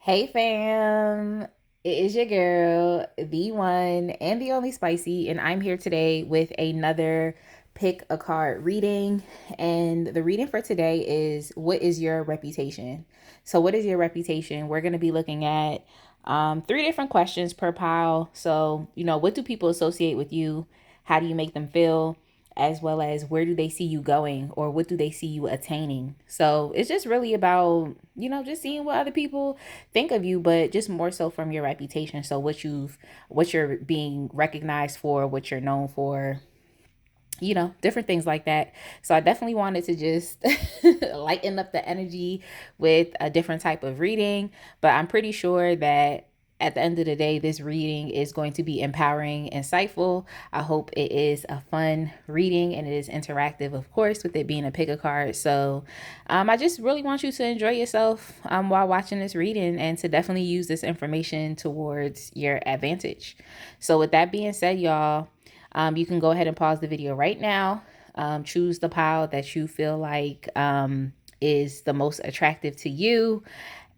Hey fam, it is your girl, the one and the only Spicy, and I'm here today with another pick a card reading. And the reading for today is what is your reputation? So, what is your reputation? We're going to be looking at three different questions per pile. So, what do people associate with you? How do you make them feel? As well as where do they see you going or what do they see you attaining? So it's just really about, just seeing what other people think of you, but just more so from your reputation. So what you're being recognized for, what you're known for, different things like that. So I definitely wanted to just lighten up the energy with a different type of reading, but I'm pretty sure that at the end of the day, this reading is going to be empowering, insightful. I hope it is a fun reading and it is interactive, of course, with it being a pick a card. So I just really want you to enjoy yourself while watching this reading and to definitely use this information towards your advantage. So, with that being said, y'all, you can go ahead and pause the video right now. Choose the pile that you feel like is the most attractive to you,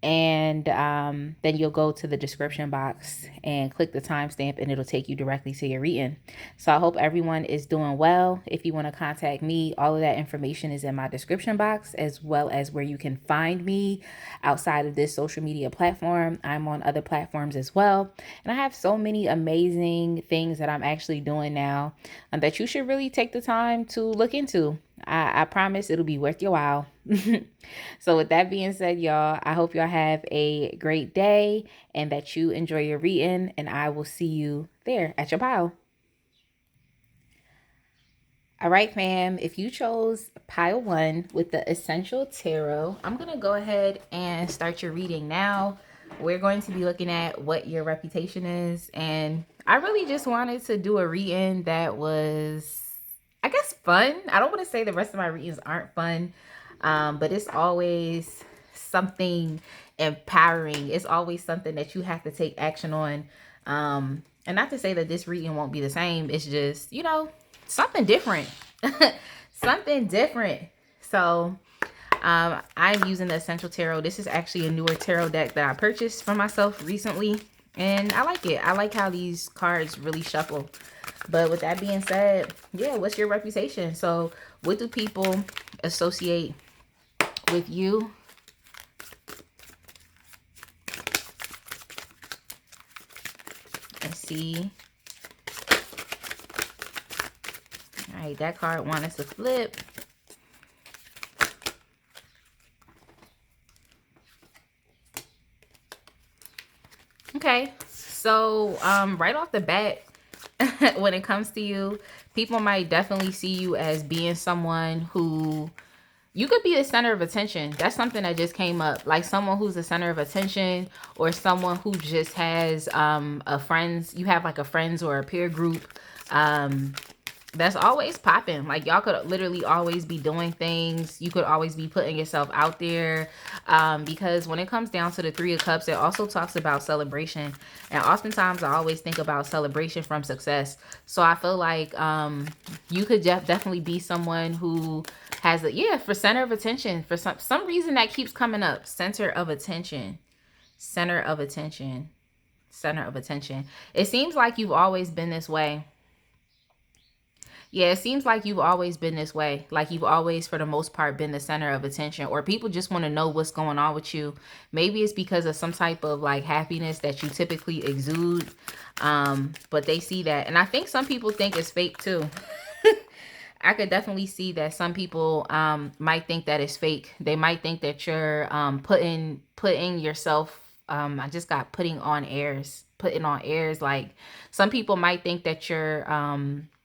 and then you'll go to the description box and click the timestamp and it'll take you directly to your reading. So I hope everyone is doing well. If you want to contact me, all of that information is in my description box, as well as where you can find me outside of this social media platform. I'm on other platforms as well, and I have so many amazing things that I'm actually doing now that you should really take the time to look into. I promise it'll be worth your while. So, with that being said, y'all, I hope y'all have a great day and that you enjoy your reading. And I will see you there at your pile. All right, fam. If you chose pile one with the Essential Tarot, I'm going to go ahead and start your reading now. We're going to be looking at what your reputation is. And I really just wanted to do a reading that was, I guess, fun. I don't want to say the rest of my readings aren't fun, but it's always something empowering. It's always something that you have to take action on. And not to say that this reading won't be the same. It's just, something different. Something different. So, I'm using the Essential Tarot. This is actually a newer tarot deck that I purchased for myself recently. And I like it. I like how these cards really shuffle. But with that being said, yeah, what's your reputation? So what do people associate with you? Let's see. All right, that card wants us to flip. Okay, so right off the bat, when it comes to you, people might definitely see you as being someone who you could be the center of attention. That's something that just came up. Like someone who's the center of attention, or someone who just has a friends. You have like a friends or a peer group that's always popping. Like y'all could literally always be doing things. You could always be putting yourself out there, because when it comes down to the Three of Cups, it also talks about celebration, and oftentimes I always think about celebration from success. So I feel like you could definitely be someone who has for center of attention. For some reason that keeps coming up. Center of attention, center of attention, center of attention. It seems like you've always been this way. Yeah, it seems like you've always been this way. Like you've always, for the most part, been the center of attention, or people just want to know what's going on with you. Maybe it's because of some type of like happiness that you typically exude. But they see that. And I think some people think it's fake too. I could definitely see that some people might think that it's fake. They might think that you're putting yourself. I just got putting on airs. Like some people might think that you're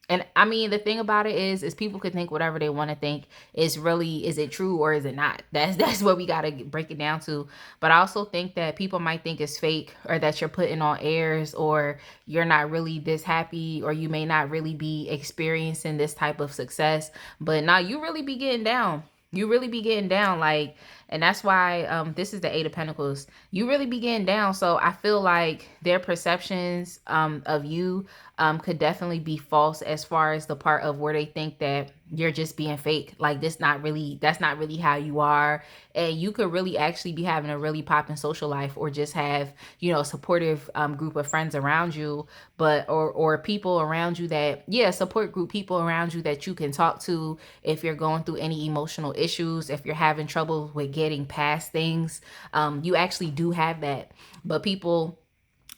and I mean, the thing about it is people could think whatever they want to think. Is it true or is it not? That's what we got to break it down to. But I also think that people might think it's fake, or that you're putting on airs, or you're not really this happy, or you may not really be experiencing this type of success. But now you really be getting down. You really be getting down. Like And that's why this is the Eight of Pentacles. You really be getting down. So I feel like their perceptions of you could definitely be false, as far as the part of where they think that you're just being fake. Like that's not really how you are. And you could really actually be having a really popping social life, or just have, a supportive group of friends around you, but or people around you that, support group people around you that you can talk to if you're going through any emotional issues, if you're having trouble with getting past things. You actually do have that. But people,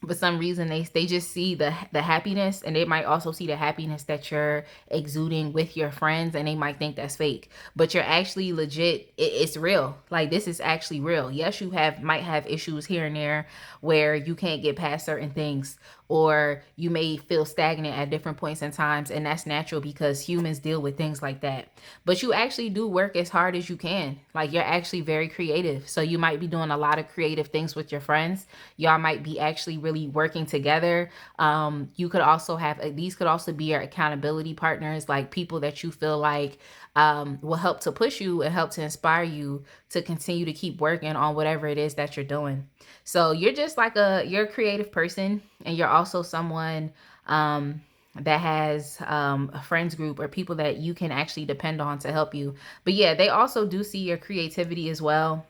for some reason, they just see the happiness, and they might also see the happiness that you're exuding with your friends, and they might think that's fake, but you're actually legit. It's real. Like, this is actually real. Yes, you might have issues here and there where you can't get past certain things, or you may feel stagnant at different points in times, and that's natural because humans deal with things like that. But you actually do work as hard as you can. Like, you're actually very creative, so you might be doing a lot of creative things with your friends. Y'all might be actually really working together. You could also have, these could also be your accountability partners, like people that you feel like will help to push you and help to inspire you to continue to keep working on whatever it is that you're doing. So you're just like you're a creative person, and you're also someone that has a friends group or people that you can actually depend on to help you. But yeah, they also do see your creativity as well.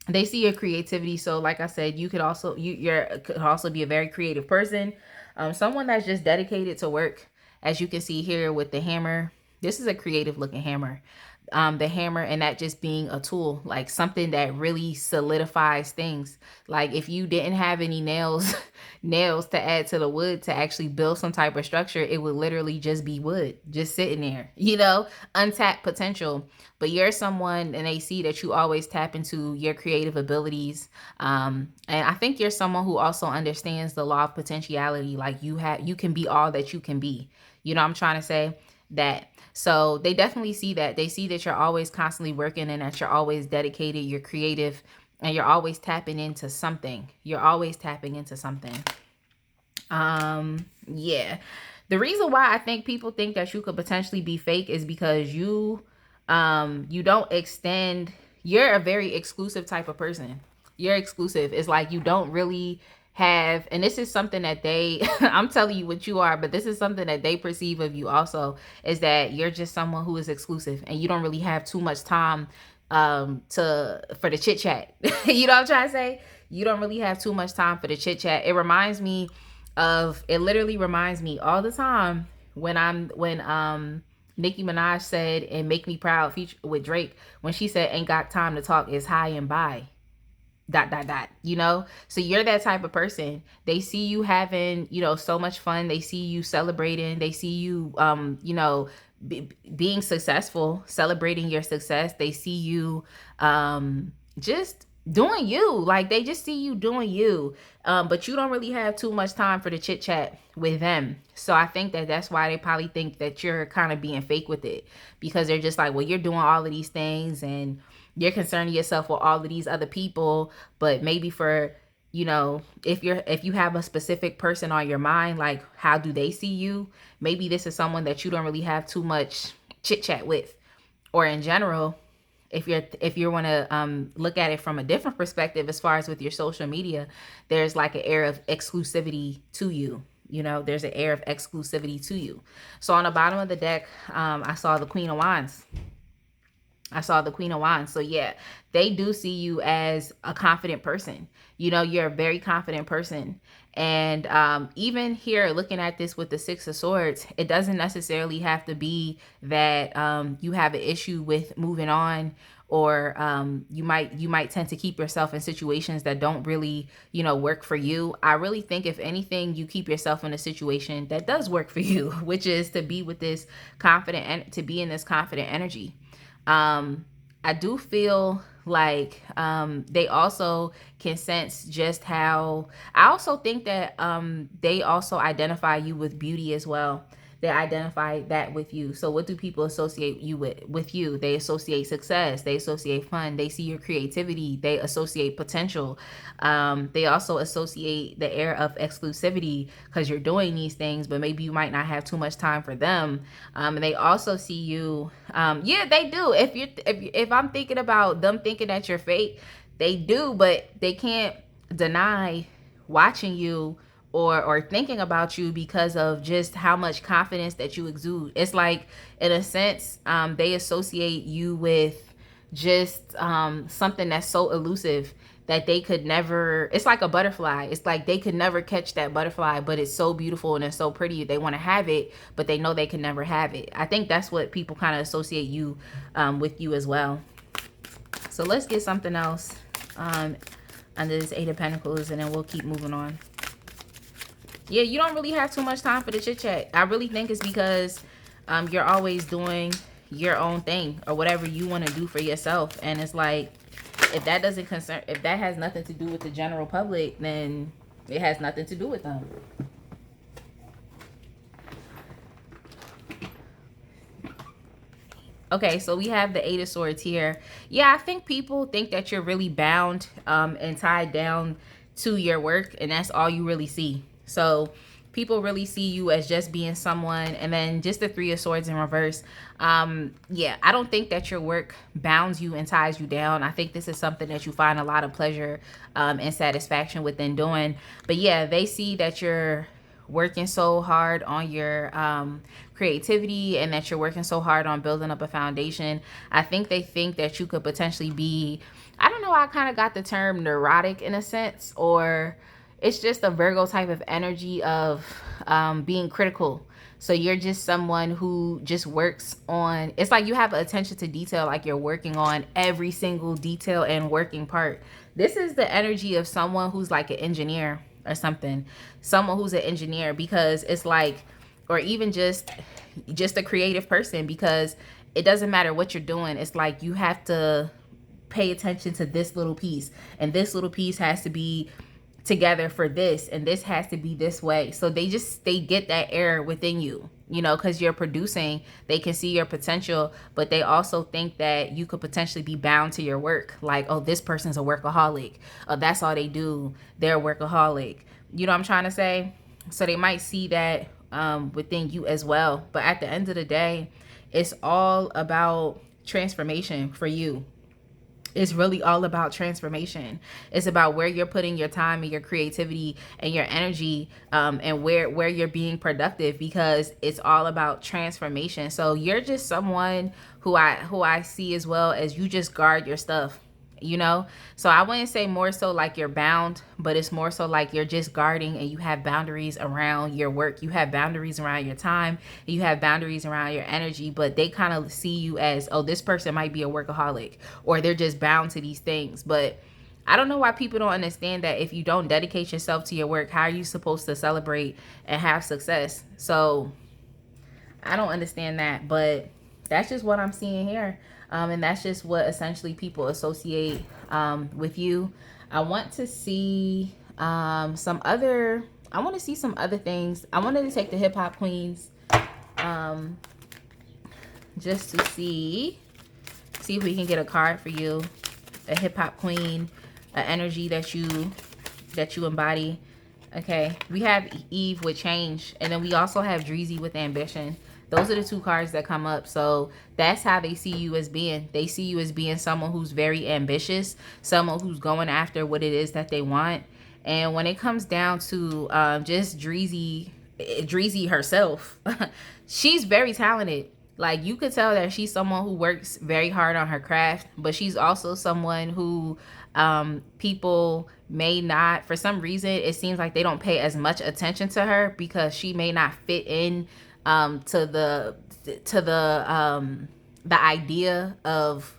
They see your creativity. So like I said, you could also could also be a very creative person, someone that's just dedicated to work. As you can see here with the hammer, this is a creative looking hammer. The hammer, and that just being a tool, like something that really solidifies things. Like, if you didn't have any nails nails to add to the wood to actually build some type of structure, it would literally just be wood just sitting there, untapped potential. But you're someone, and they see that you always tap into your creative abilities. And I think you're someone who also understands the law of potentiality. Like, you can be all that you can be. I'm trying to say that. So they definitely see that. They see that you're always constantly working, and that you're always dedicated, you're creative, and you're always tapping into something. You're always tapping into something. Yeah. The reason why I think people think that you could potentially be fake is because you don't extend. You're a very exclusive type of person. You're exclusive. It's like you don't really have, and this is something that they I'm telling you what you are, but this is something that they perceive of you also, is that you're just someone who is exclusive, and you don't really have too much time for the chit chat. You know what I'm trying to say? You don't really have too much time for the chit chat. It literally reminds me all the time when Nicki Minaj said and Make Me Proud feature with Drake, when she said ain't got time to talk, is high and by dot dot dot. So you're that type of person. They see you having so much fun. They see you celebrating. They see you being successful, celebrating your success. They see you just doing you. Like, they just see you doing you. But you don't really have too much time for the chit chat with them. So I think that that's why they probably think that you're kind of being fake with it, because they're just like, well, you're doing all of these things, and you're concerning yourself with all of these other people. But maybe for, if you have a specific person on your mind, like, how do they see you? Maybe this is someone that you don't really have too much chit chat with. Or in general, if you want to look at it from a different perspective, as far as with your social media, there's like an air of exclusivity to you. There's an air of exclusivity to you. So on the bottom of the deck, I saw the Queen of Wands. So yeah, they do see you as a confident person. You're a very confident person. And even here, looking at this with the Six of Swords, it doesn't necessarily have to be that you have an issue with moving on, or you might tend to keep yourself in situations that don't really work for you. I really think, if anything, you keep yourself in a situation that does work for you, which is to be with this confident, and to be in this confident energy. I do feel like they also can sense just how, I also think that they also identify you with beauty as well. they identify that with you. So what do people associate you with you? They associate success, they associate fun, they see your creativity, they associate potential. They also associate the air of exclusivity because you're doing these things, but maybe you might not have too much time for them. And they also see you, yeah, they do. If I'm thinking about them thinking that you're fake, they do, but they can't deny watching you or thinking about you because of just how much confidence that you exude. It's like, in a sense, they associate you with just something that's so elusive that they could never, it's like a butterfly. It's like they could never catch that butterfly, but it's so beautiful and it's so pretty. They want to have it, but they know they can never have it. I think that's what people kind of associate you with you as well. So let's get something else under this Eight of Pentacles, and then we'll keep moving on. Yeah, you don't really have too much time for the chit chat. I really think it's because you're always doing your own thing or whatever you want to do for yourself. And it's like, if that doesn't concern, if that has nothing to do with the general public, then it has nothing to do with them. Okay, so we have the Eight of Swords here. Yeah, I think people think that you're really bound and tied down to your work, and that's all you really see. So people really see you as just being someone. And then just the Three of Swords in reverse. Yeah, I don't think that your work bounds you and ties you down. I think this is something that you find a lot of pleasure and satisfaction within doing. But yeah, they see that you're working so hard on your creativity and that you're working so hard on building up a foundation. I think they think that you could potentially be, I don't know, I kind of got the term neurotic in a sense, or it's just a Virgo type of energy of being critical. So you're just someone who just works on, it's like you have attention to detail, like you're working on every single detail and working part. This is the energy of someone who's like an engineer or something, someone who's an engineer, because it's like, or even just a creative person, because it doesn't matter what you're doing. It's like you have to pay attention to this little piece, and this little piece has to be together for this, and this has to be this way. So they get that air within you, you know, because you're producing. They can see your potential, but they also think that you could potentially be bound to your work. Like, oh, this person's a workaholic. Oh, that's all they do. They're a workaholic. You know what I'm trying to say? So they might see that within you as well. But at the end of the day, it's all about transformation for you. It's really all about transformation. It's about where you're putting your time and your creativity and your energy, and where you're being productive, because it's all about transformation. So you're just someone who I see as well as you just guard your stuff, you know? So I wouldn't say more so like you're bound, but it's more so like you're just guarding, and you have boundaries around your work. You have boundaries around your time. You have boundaries around your energy, but they kind of see you as, oh, this person might be a workaholic, or they're just bound to these things. But I don't know why people don't understand that if you don't dedicate yourself to your work, how are you supposed to celebrate and have success? So I don't understand that, but that's just what I'm seeing here. And that's just what essentially people associate with you. I want to see some other things. I wanted to take the hip hop queens just to see if we can get a card for you. A hip hop queen, an energy that you embody. Okay, we have Eve with change, and then we also have Dreezy with ambition. Those are the two cards that come up. So that's how they see you as being. They see you as being someone who's very ambitious, someone who's going after what it is that they want. And when it comes down to just Dreezy herself, she's very talented. Like, you could tell that she's someone who works very hard on her craft, but she's also someone who people may not, for some reason, it seems like they don't pay as much attention to her because she may not fit in to the idea of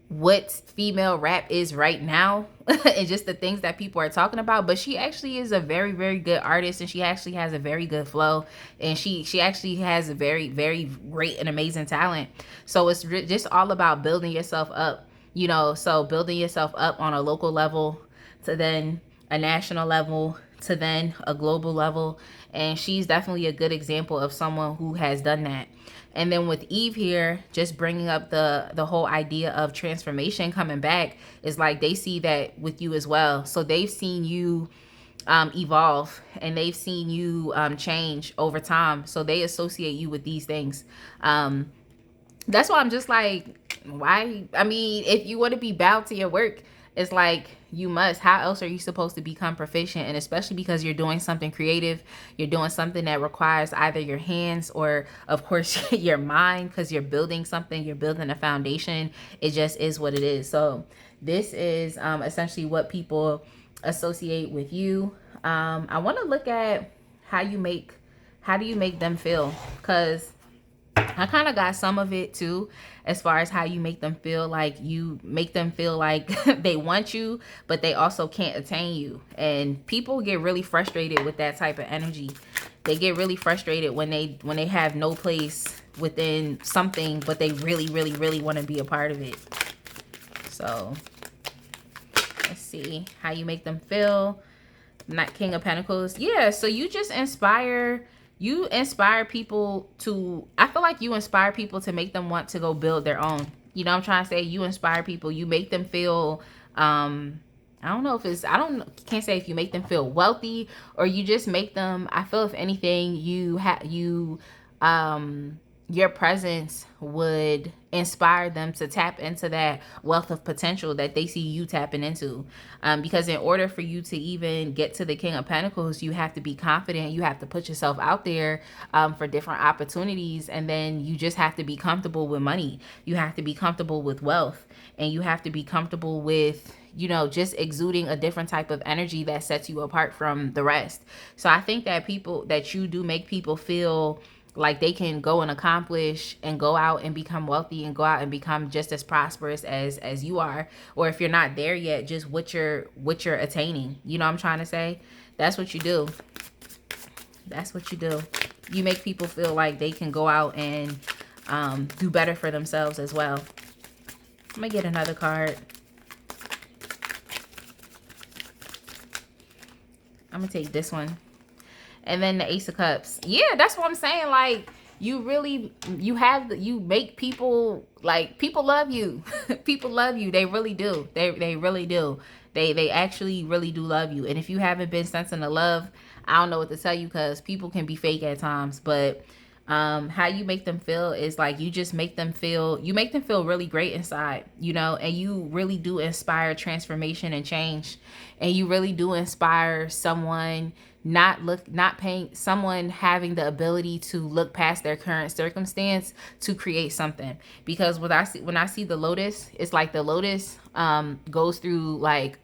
what female rap is right now and just the things that people are talking about. But she actually is a very, very good artist, and she actually has a very good flow, and she actually has a very, very great and amazing talent. So it's just all about building yourself up, you know. So building yourself up on a local level to then a national level to then a global level. And she's definitely a good example of someone who has done that. And then with Eve here, just bringing up the whole idea of transformation coming back, is like they see that with you as well. So they've seen you evolve, and they've seen you change over time. So they associate you with these things. That's why I'm just like, why? I mean, if you want to be bound to your work, it's like you must. How else are you supposed to become proficient? And especially because you're doing something creative, you're doing something that requires either your hands or, of course, your mind, because you're building something, you're building a foundation. It just is what it is. So this is essentially what people associate with you. I want to look at how do you make them feel, because I kind of got some of it too, as far as how you make them feel. Like you make them feel like they want you, but they also can't attain you. And people get really frustrated with that type of energy. They get really frustrated when they have no place within something, but they really, really, really want to be a part of it. So let's see how you make them feel. Not King of Pentacles. Yeah, so you just inspire people to, I feel like you inspire people to make them want to go build their own. You know what I'm trying to say? You inspire people, you make them feel I don't know if it's, can't say if you make them feel wealthy, or you just make them, I feel if anything, your presence would inspire them to tap into that wealth of potential that they see you tapping into. Because in order for you to even get to the King of Pentacles, you have to be confident. You have to put yourself out there for different opportunities. And then you just have to be comfortable with money. You have to be comfortable with wealth. And you have to be comfortable with, you know, just exuding a different type of energy that sets you apart from the rest. So I think that you do make people feel like they can go and accomplish and go out and become wealthy and go out and become just as prosperous as you are. Or if you're not there yet, just what you're attaining. You know what I'm trying to say? That's what you do. That's what you do. You make people feel like they can go out and do better for themselves as well. I'm gonna get another card. I'm gonna take this one. And then the Ace of Cups. Yeah, that's what I'm saying. Like, you make people, like, people love you. People love you. They really do. They really do. They actually really do love you. And if you haven't been sensing the love, I don't know what to tell you, because people can be fake at times. But how you make them feel is like you make them feel really great inside, you know, and you really do inspire transformation and change. And you really do inspire someone someone having the ability to look past their current circumstance to create something. Because when I see the lotus, it's like the lotus goes through like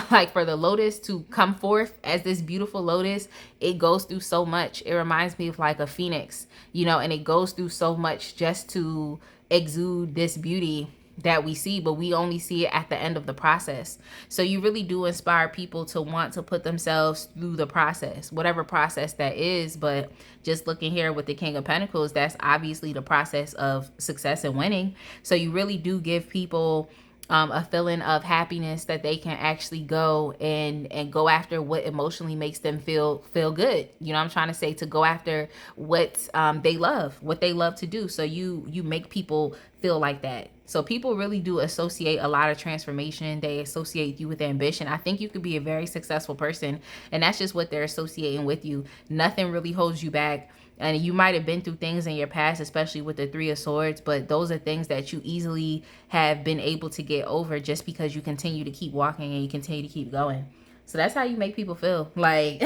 like for the lotus to come forth as this beautiful lotus, it goes through so much. It reminds me of like a phoenix, you know, and it goes through so much just to exude this beauty that we see, but we only see it at the end of the process. So you really do inspire people to want to put themselves through the process, whatever process that is. But just looking here with the King of Pentacles, that's obviously the process of success and winning. So you really do give people a feeling of happiness, that they can actually go and go after what emotionally makes them feel good. You know what I'm trying to say? To go after what they love to do. So you make people feel like that. So people really do associate a lot of transformation. They associate you with ambition. I think you could be a very successful person, and that's just what they're associating with you. Nothing really holds you back. And you might have been through things in your past, especially with the Three of Swords, but those are things that you easily have been able to get over just because you continue to keep walking and you continue to keep going. So that's how you make people feel. Like,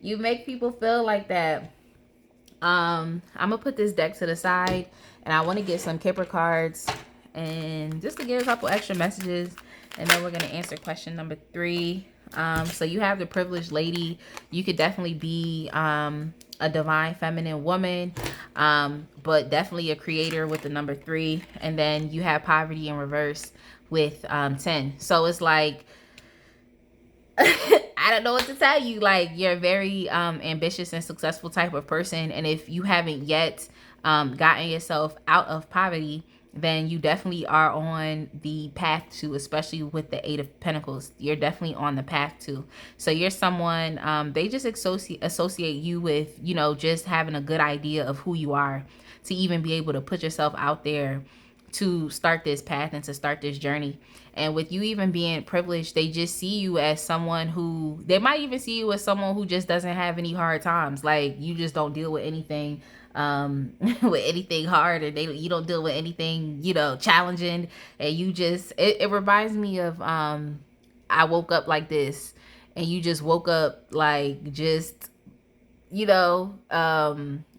you make people feel like that. I'm gonna put this deck to the side, and I want to get some Kipper cards, and just to get a couple extra messages, and then we're gonna answer question number 3. So you have the Privileged Lady. You could definitely be a divine feminine woman, but definitely a creator with the number 3. And then you have Poverty in reverse with 10. So it's like, I don't know what to tell you. Like, you're a very ambitious and successful type of person, and if you haven't yet gotten yourself out of poverty, then you definitely are on the path to, especially with the Eight of Pentacles, you're definitely on the path to. So you're someone, they just associate you with, you know, just having a good idea of who you are, to even be able to put yourself out there to start this path and to start this journey. And with you even being privileged, they just see you as someone who, they might even see you as someone who just doesn't have any hard times. Like, you just don't deal with anything with anything hard, and you don't deal with anything, you know, challenging. And you just, it reminds me of I woke up like this, and you just woke up like, just, you know,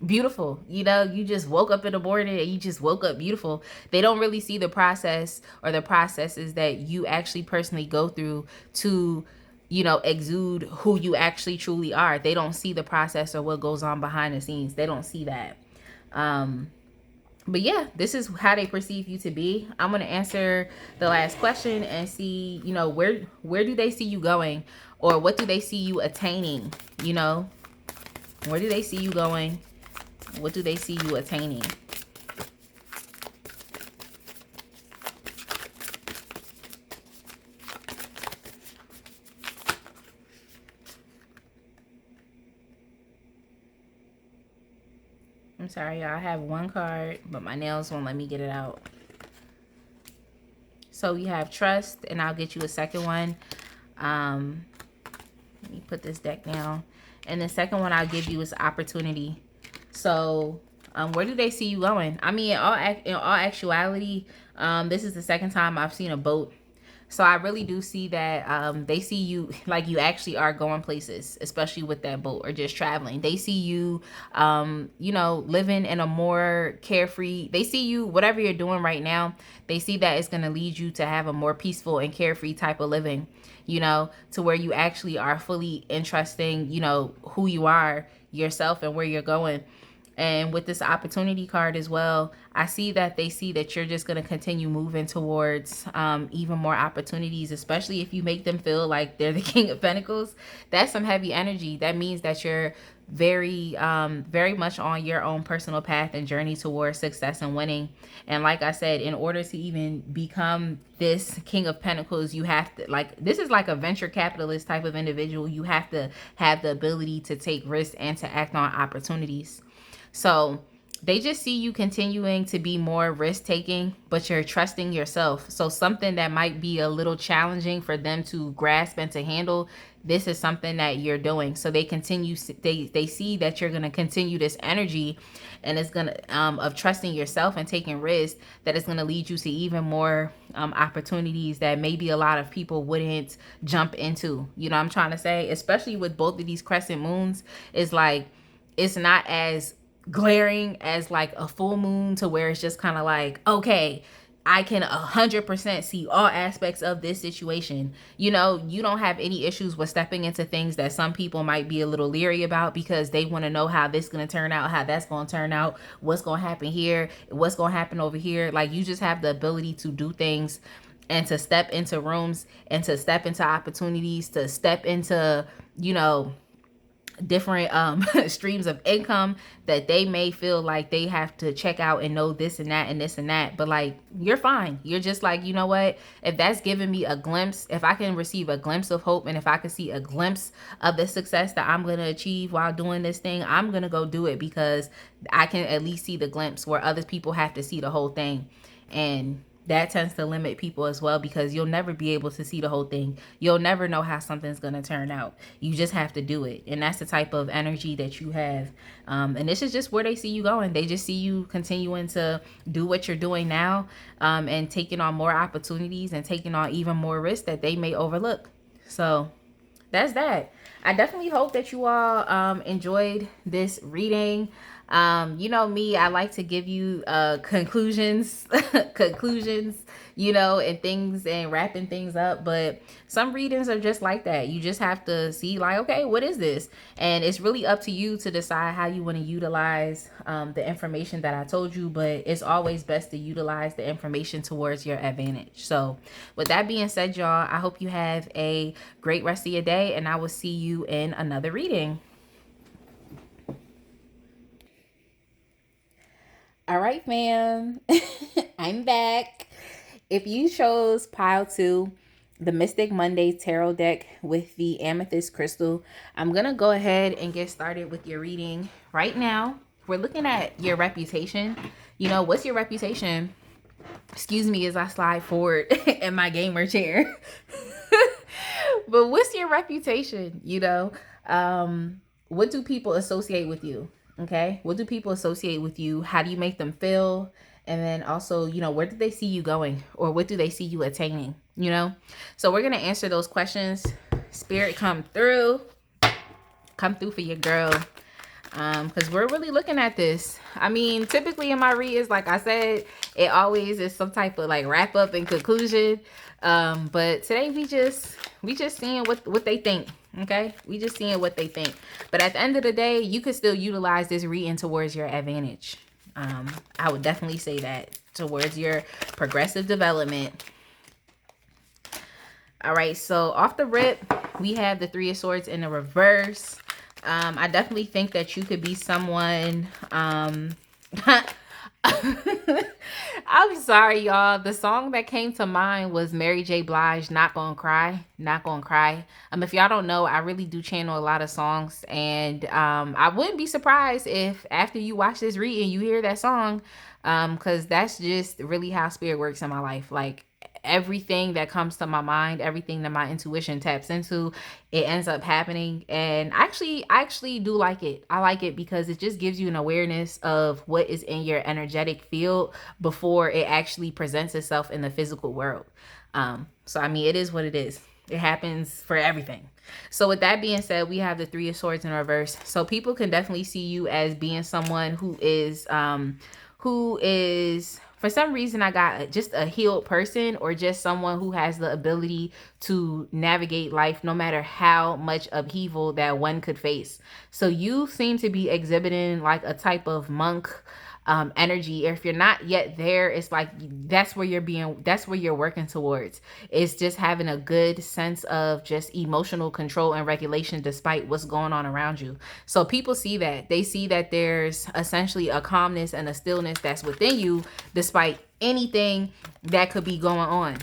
beautiful. You know, you just woke up in the morning and you just woke up beautiful. They don't really see the process or the processes that you actually personally go through to, you know, exude who you actually truly are. They don't see the process or what goes on behind the scenes. They don't see that. But yeah, this is how they perceive you to be. I'm going to answer the last question and see, you know, where do they see you going, or what do they see you attaining? You know, where do they see you going? What do they see you attaining? I'm sorry, y'all. I have one card, but my nails won't let me get it out. So we have trust, and I'll get you a second one. Let me put this deck down. And the second one I'll give you is opportunity. So where do they see you going? I mean, in all actuality, this is the second time I've seen a boat. So I really do see that they see you like you actually are going places, especially with that boat, or just traveling. They see you, you know, living in a more carefree. They see you, whatever you're doing right now, they see that it's going to lead you to have a more peaceful and carefree type of living, you know, to where you actually are fully entrusting, you know, who you are, yourself, and where you're going. And with this opportunity card as well, I see that they see that you're just going to continue moving towards even more opportunities, especially if you make them feel like they're the King of Pentacles. That's some heavy energy. That means that you're very much on your own personal path and journey towards success and winning. And like I said, in order to even become this King of Pentacles, you have to, like, this is like a venture capitalist type of individual. You have to have the ability to take risks and to act on opportunities. So they just see you continuing to be more risk taking, but you're trusting yourself. So something that might be a little challenging for them to grasp and to handle, this is something that you're doing. So they continue, they see that you're going to continue this energy, and it's going to, of trusting yourself and taking risks, that it's going to lead you to even more opportunities that maybe a lot of people wouldn't jump into. You know what I'm trying to say? Especially with both of these crescent moons, it's like, it's not as glaring as like a full moon, to where it's just kind of like, okay, I can 100% see all aspects of this situation. You know, you don't have any issues with stepping into things that some people might be a little leery about, because they want to know how this is going to turn out, how that's going to turn out, what's going to happen here, what's going to happen over here. Like, you just have the ability to do things and to step into rooms and to step into opportunities, to step into, you know, different streams of income that they may feel like they have to check out and know this and that and this and that. But like, you're fine. You're just like, you know what, if that's giving me a glimpse, if I can receive a glimpse of hope, and if I can see a glimpse of the success that I'm going to achieve while doing this thing, I'm going to go do it, because I can at least see the glimpse, where other people have to see the whole thing. And that tends to limit people as well, because you'll never be able to see the whole thing. You'll never know how something's going to turn out. You just have to do it. And that's the type of energy that you have. And this is just where they see you going. They just see you continuing to do what you're doing now, and taking on more opportunities and taking on even more risks that they may overlook. So that's that. I definitely hope that you all enjoyed this reading. You know me, I like to give you conclusions, conclusions, you know, and things, and wrapping things up. But some readings are just like that. You just have to see, like, okay, what is this? And it's really up to you to decide how you want to utilize the information that I told you. But it's always best to utilize the information towards your advantage. So with that being said, y'all, I hope you have a great rest of your day, and I will see you in another reading. All right, fam. I'm back. If you chose pile 2, the Mystic Monday tarot deck with the amethyst crystal, I'm going to go ahead and get started with your reading right now. We're looking at your reputation. What's your reputation? Excuse me as I slide forward in my gamer chair. But what's your reputation? What do people associate with you? Okay. What do people associate with you? How do you make them feel? And then also, where do they see you going, or what do they see you attaining? So we're going to answer those questions. Spirit, come through for your girl. Because we're really looking at this. I mean, typically in my reads, like I said, it always is some type of like wrap up and conclusion. But today we just seeing what they think. Okay, we just seeing what they think. But at the end of the day, you could still utilize this reading towards your advantage. I would definitely say that, towards your progressive development. All right, so off the rip, we have the Three of Swords in the reverse. I definitely think that you could be someone, I'm sorry, y'all. The song that came to mind was Mary J. Blige, Not Gonna Cry, Not Gonna Cry. If y'all don't know, I really do channel a lot of songs, and I wouldn't be surprised if after you watch this reading, you hear that song, because that's just really how spirit works in my life. Like, everything that comes to my mind, everything that my intuition taps into, it ends up happening. And I actually do like it. I like it because it just gives you an awareness of what is in your energetic field before it actually presents itself in the physical world. So I mean, it is what it is. It happens for everything. So with that being said, we have the Three of Swords in reverse. So people can definitely see you as being someone who is for some reason, I got just a healed person, or just someone who has the ability to navigate life no matter how much upheaval that one could face. So you seem to be exhibiting like a type of monk energy. If you're not yet there, it's like that's where you're working towards. It's just having a good sense of just emotional control and regulation despite what's going on around you. So people see that. They see that there's essentially a calmness and a stillness that's within you despite anything that could be going on.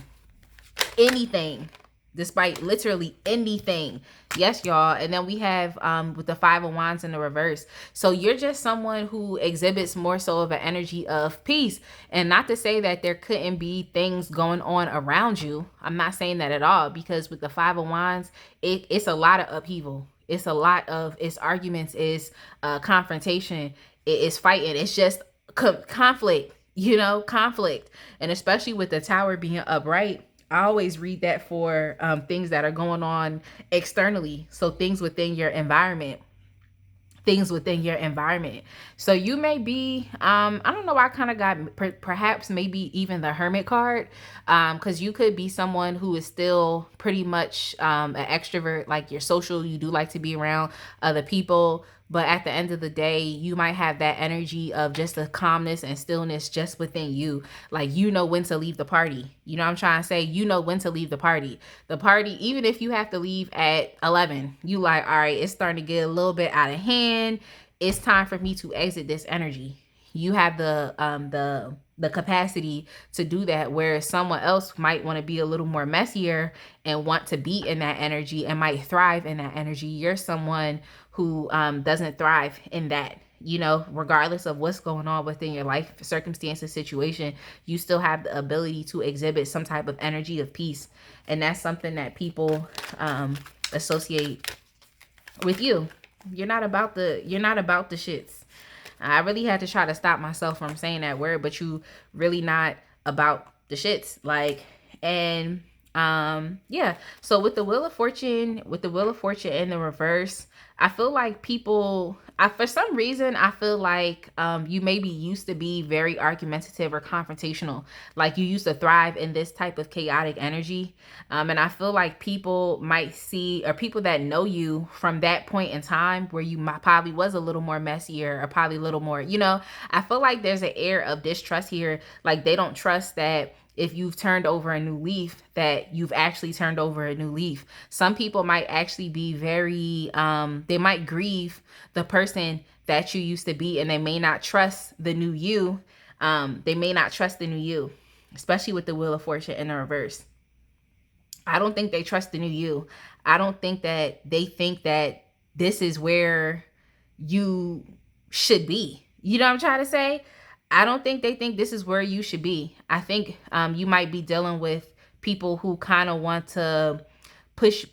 Anything. Despite literally anything. Yes, y'all. And then we have with the Five of Wands in the reverse. So you're just someone who exhibits more so of an energy of peace. And not to say that there couldn't be things going on around you. I'm not saying that at all, because with the Five of Wands, it's a lot of upheaval. It's a lot of, it's arguments, it's confrontation, it's fighting. It's just conflict, conflict. And especially with the Tower being upright, I always read that for things that are going on externally. So things within your environment. So you may be, I don't know, I kind of got perhaps maybe even the Hermit card, because you could be someone who is still pretty much an extrovert, like you're social, you do like to be around other people. But at the end of the day, you might have that energy of just a calmness and stillness just within you. Like, when to leave the party. You know what I'm trying to say? When to leave the party. The party, even if you have to leave at 11, you like, all right, it's starting to get a little bit out of hand. It's time for me to exit this energy. You have the capacity to do that, whereas someone else might want to be a little more messier and want to be in that energy and might thrive in that energy. You're someone who doesn't thrive in that. Regardless of what's going on within your life, circumstances, situation, you still have the ability to exhibit some type of energy of peace. And that's something that people associate with you. You're not about the shits. I really had to try to stop myself from saying that word, but you really not about the shits. Like, and yeah. So with the Wheel of Fortune in the reverse, I feel like people, for some reason, I feel like you maybe used to be very argumentative or confrontational. Like, you used to thrive in this type of chaotic energy. And I feel like people might see, or people that know you from that point in time where you probably was a little more messier, or probably a little more, I feel like there's an air of distrust here. Like, they don't trust that if you've turned over a new leaf, that you've actually turned over a new leaf. Some people might actually be very, they might grieve the person that you used to be, and they may not trust the new you, They may not trust the new you, especially with the Wheel of Fortune in the reverse. I don't think they trust the new you. I don't think that they think that this is where you should be. You know what I'm trying to say? I don't think they think this is where you should be. I think you might be dealing with people who kind of want to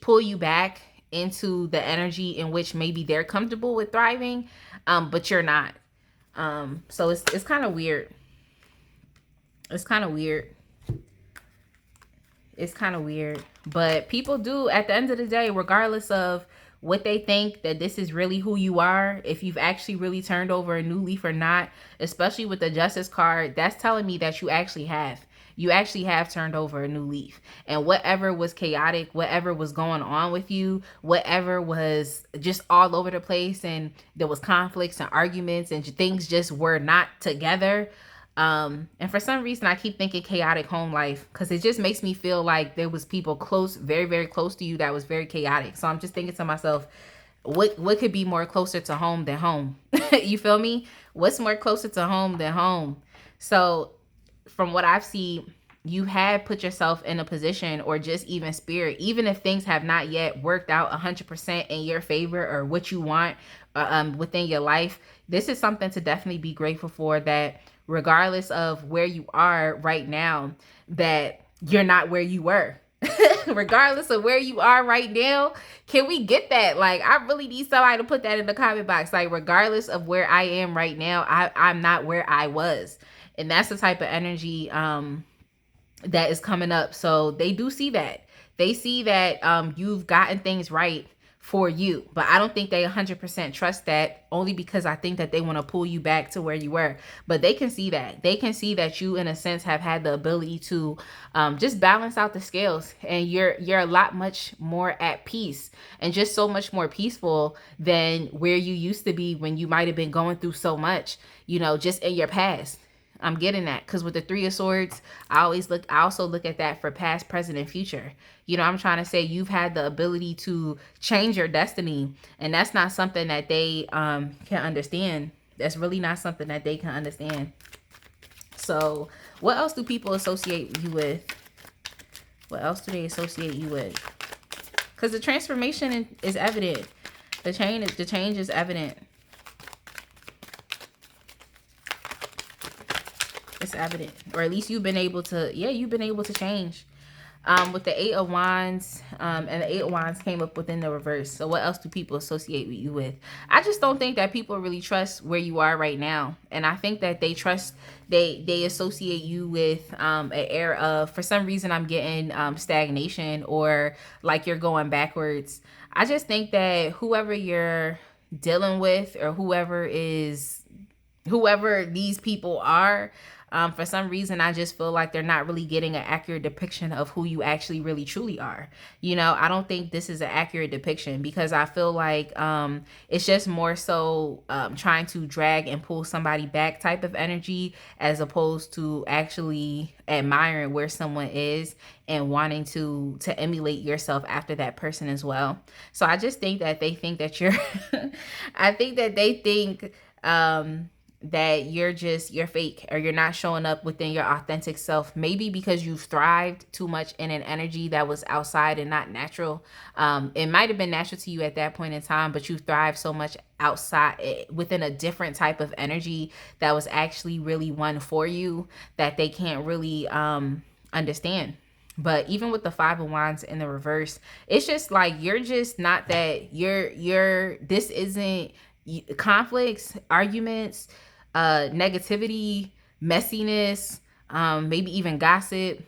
pull you back into the energy in which maybe they're comfortable with thriving, but you're not. So it's kind of weird. It's kind of weird. It's kind of weird. But people do, at the end of the day, regardless of what they think that this is really who you are, if you've actually really turned over a new leaf or not, especially with the Justice card, that's telling me that you actually have. You actually have turned over a new leaf. And whatever was chaotic, whatever was going on with you, whatever was just all over the place, and there was conflicts and arguments and things just were not together. And for some reason I keep thinking chaotic home life, because it just makes me feel like there was people close, very, very close to you that was very chaotic. So I'm just thinking to myself, what could be more closer to home than home? You feel me? What's more closer to home than home? So from what I've seen, you have put yourself in a position, or just even spirit, even if things have not yet worked out 100% in your favor or what you want within your life, this is something to definitely be grateful for, that regardless of where you are right now, that you're not where you were. Regardless of where you are right now, can we get that? Like, I really need somebody to put that in the comment box. Like, regardless of where I am right now, I'm not where I was. And that's the type of energy that is coming up. So they do see that. They see that you've gotten things right for you. But I don't think they 100% trust that, only because I think that they want to pull you back to where you were. But they can see that. They can see that you, in a sense, have had the ability to just balance out the scales. And you're a lot much more at peace, and just so much more peaceful than where you used to be, when you might have been going through so much, you know, just in your past. I'm getting that, because with the Three of Swords, I also look at that for past, present, and future. You know, I'm trying to say you've had the ability to change your destiny, and that's not something that they can understand. That's really not something that they can understand. So what else do people associate you with? What else do they associate you with? Because the transformation is evident. The change is evident. It's evident, or at least you've been able to, you've been able to change. With the Eight of Wands, and the Eight of Wands came up within the reverse. So what else do people associate you with? I just don't think that people really trust where you are right now. And I think that they associate you with an air of, for some reason I'm getting stagnation, or like you're going backwards. I just think that whoever you're dealing with, or whoever these people are, for some reason, I just feel like they're not really getting an accurate depiction of who you actually really truly are. You know, I don't think this is an accurate depiction, because I feel like it's just more so trying to drag and pull somebody back type of energy, as opposed to actually admiring where someone is and wanting to emulate yourself after that person as well. So I just think that they think that you're I think that they think that you're fake, or you're not showing up within your authentic self, maybe because you've thrived too much in an energy that was outside and not natural. It might have been natural to you at that point in time, but you thrived so much outside within a different type of energy that was actually really one for you, that they can't really understand. But even with the Five of Wands in the reverse, it's just like you're just not that. This isn't conflicts, arguments, negativity, messiness, maybe even gossip.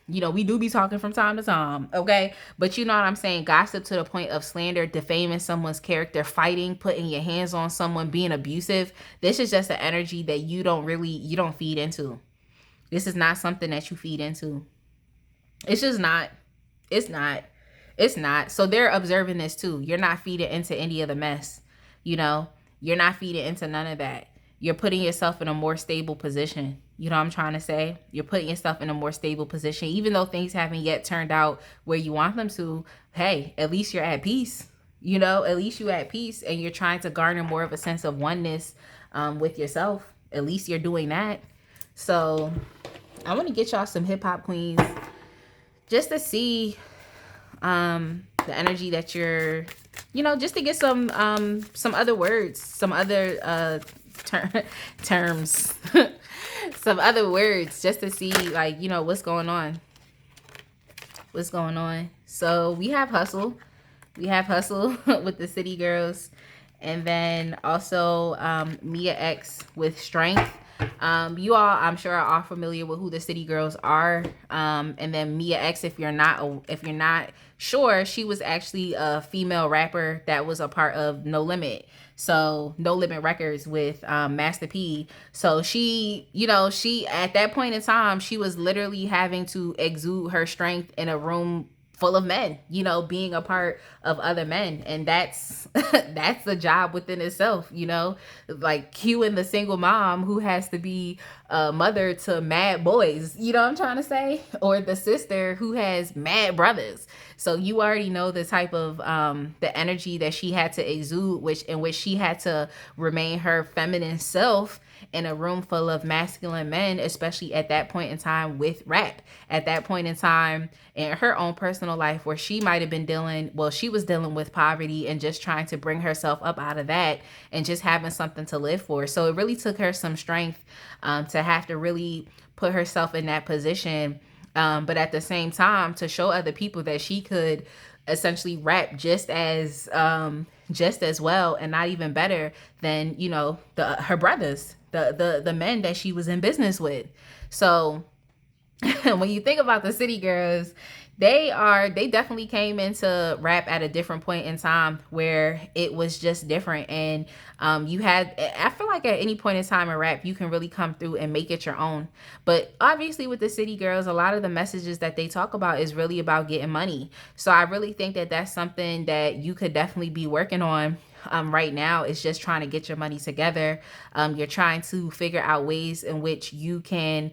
You know, we do be talking from time to time, okay? But you know what I'm saying? Gossip to the point of slander, defaming someone's character, fighting, putting your hands on someone, being abusive. This is just an energy that you don't feed into. This is not something that you feed into. It's just not. It's not. So they're observing this too. You're not feeding into any of the mess. You know, you're not feeding into none of that. You're putting yourself in a more stable position. You know what I'm trying to say? You're putting yourself in a more stable position. Even though things haven't yet turned out where you want them to, hey, at least you're at peace. You know, at least you're at peace, and you're trying to garner more of a sense of oneness with yourself. At least you're doing that. So I want to get y'all some hip hop queens just to see the energy that you're, just to get some other words, some other terms, some other words, just to see like, what's going on. What's going on? So we have hustle. We have hustle with the city girls. And then also Mia X with strength. You all, I'm sure, are all familiar with who the city girls are. And then Mia X, if you're not sure, she was actually a female rapper that was a part of No Limit. So No Limit Records with Master P. So she at that point in time, she was literally having to exude her strength in a room full of men, being a part of other men. And that's that's the job within itself, like cueing the single mom who has to be a mother to mad boys, you know what I'm trying to say? Or the sister who has mad brothers. So you already know the type of the energy that she had to exude, in which she had to remain her feminine self in a room full of masculine men, especially at that point in time with rap. At that point in time in her own personal life, where she might have been she was dealing with poverty and just trying to bring herself up out of that and just having something to live for. So it really took her some strength to have to really put herself in that position. But at the same time, to show other people that she could essentially rap just as well, and not even better than her brothers, the men that she was in business with. So when you think about the city girls, they definitely came into rap at a different point in time where it was just different. And I feel like at any point in time in rap, you can really come through and make it your own. But obviously with the city girls, a lot of the messages that they talk about is really about getting money. So I really think that that's something that you could definitely be working on right now. Is just trying to get your money together. You're trying to figure out ways in which you can,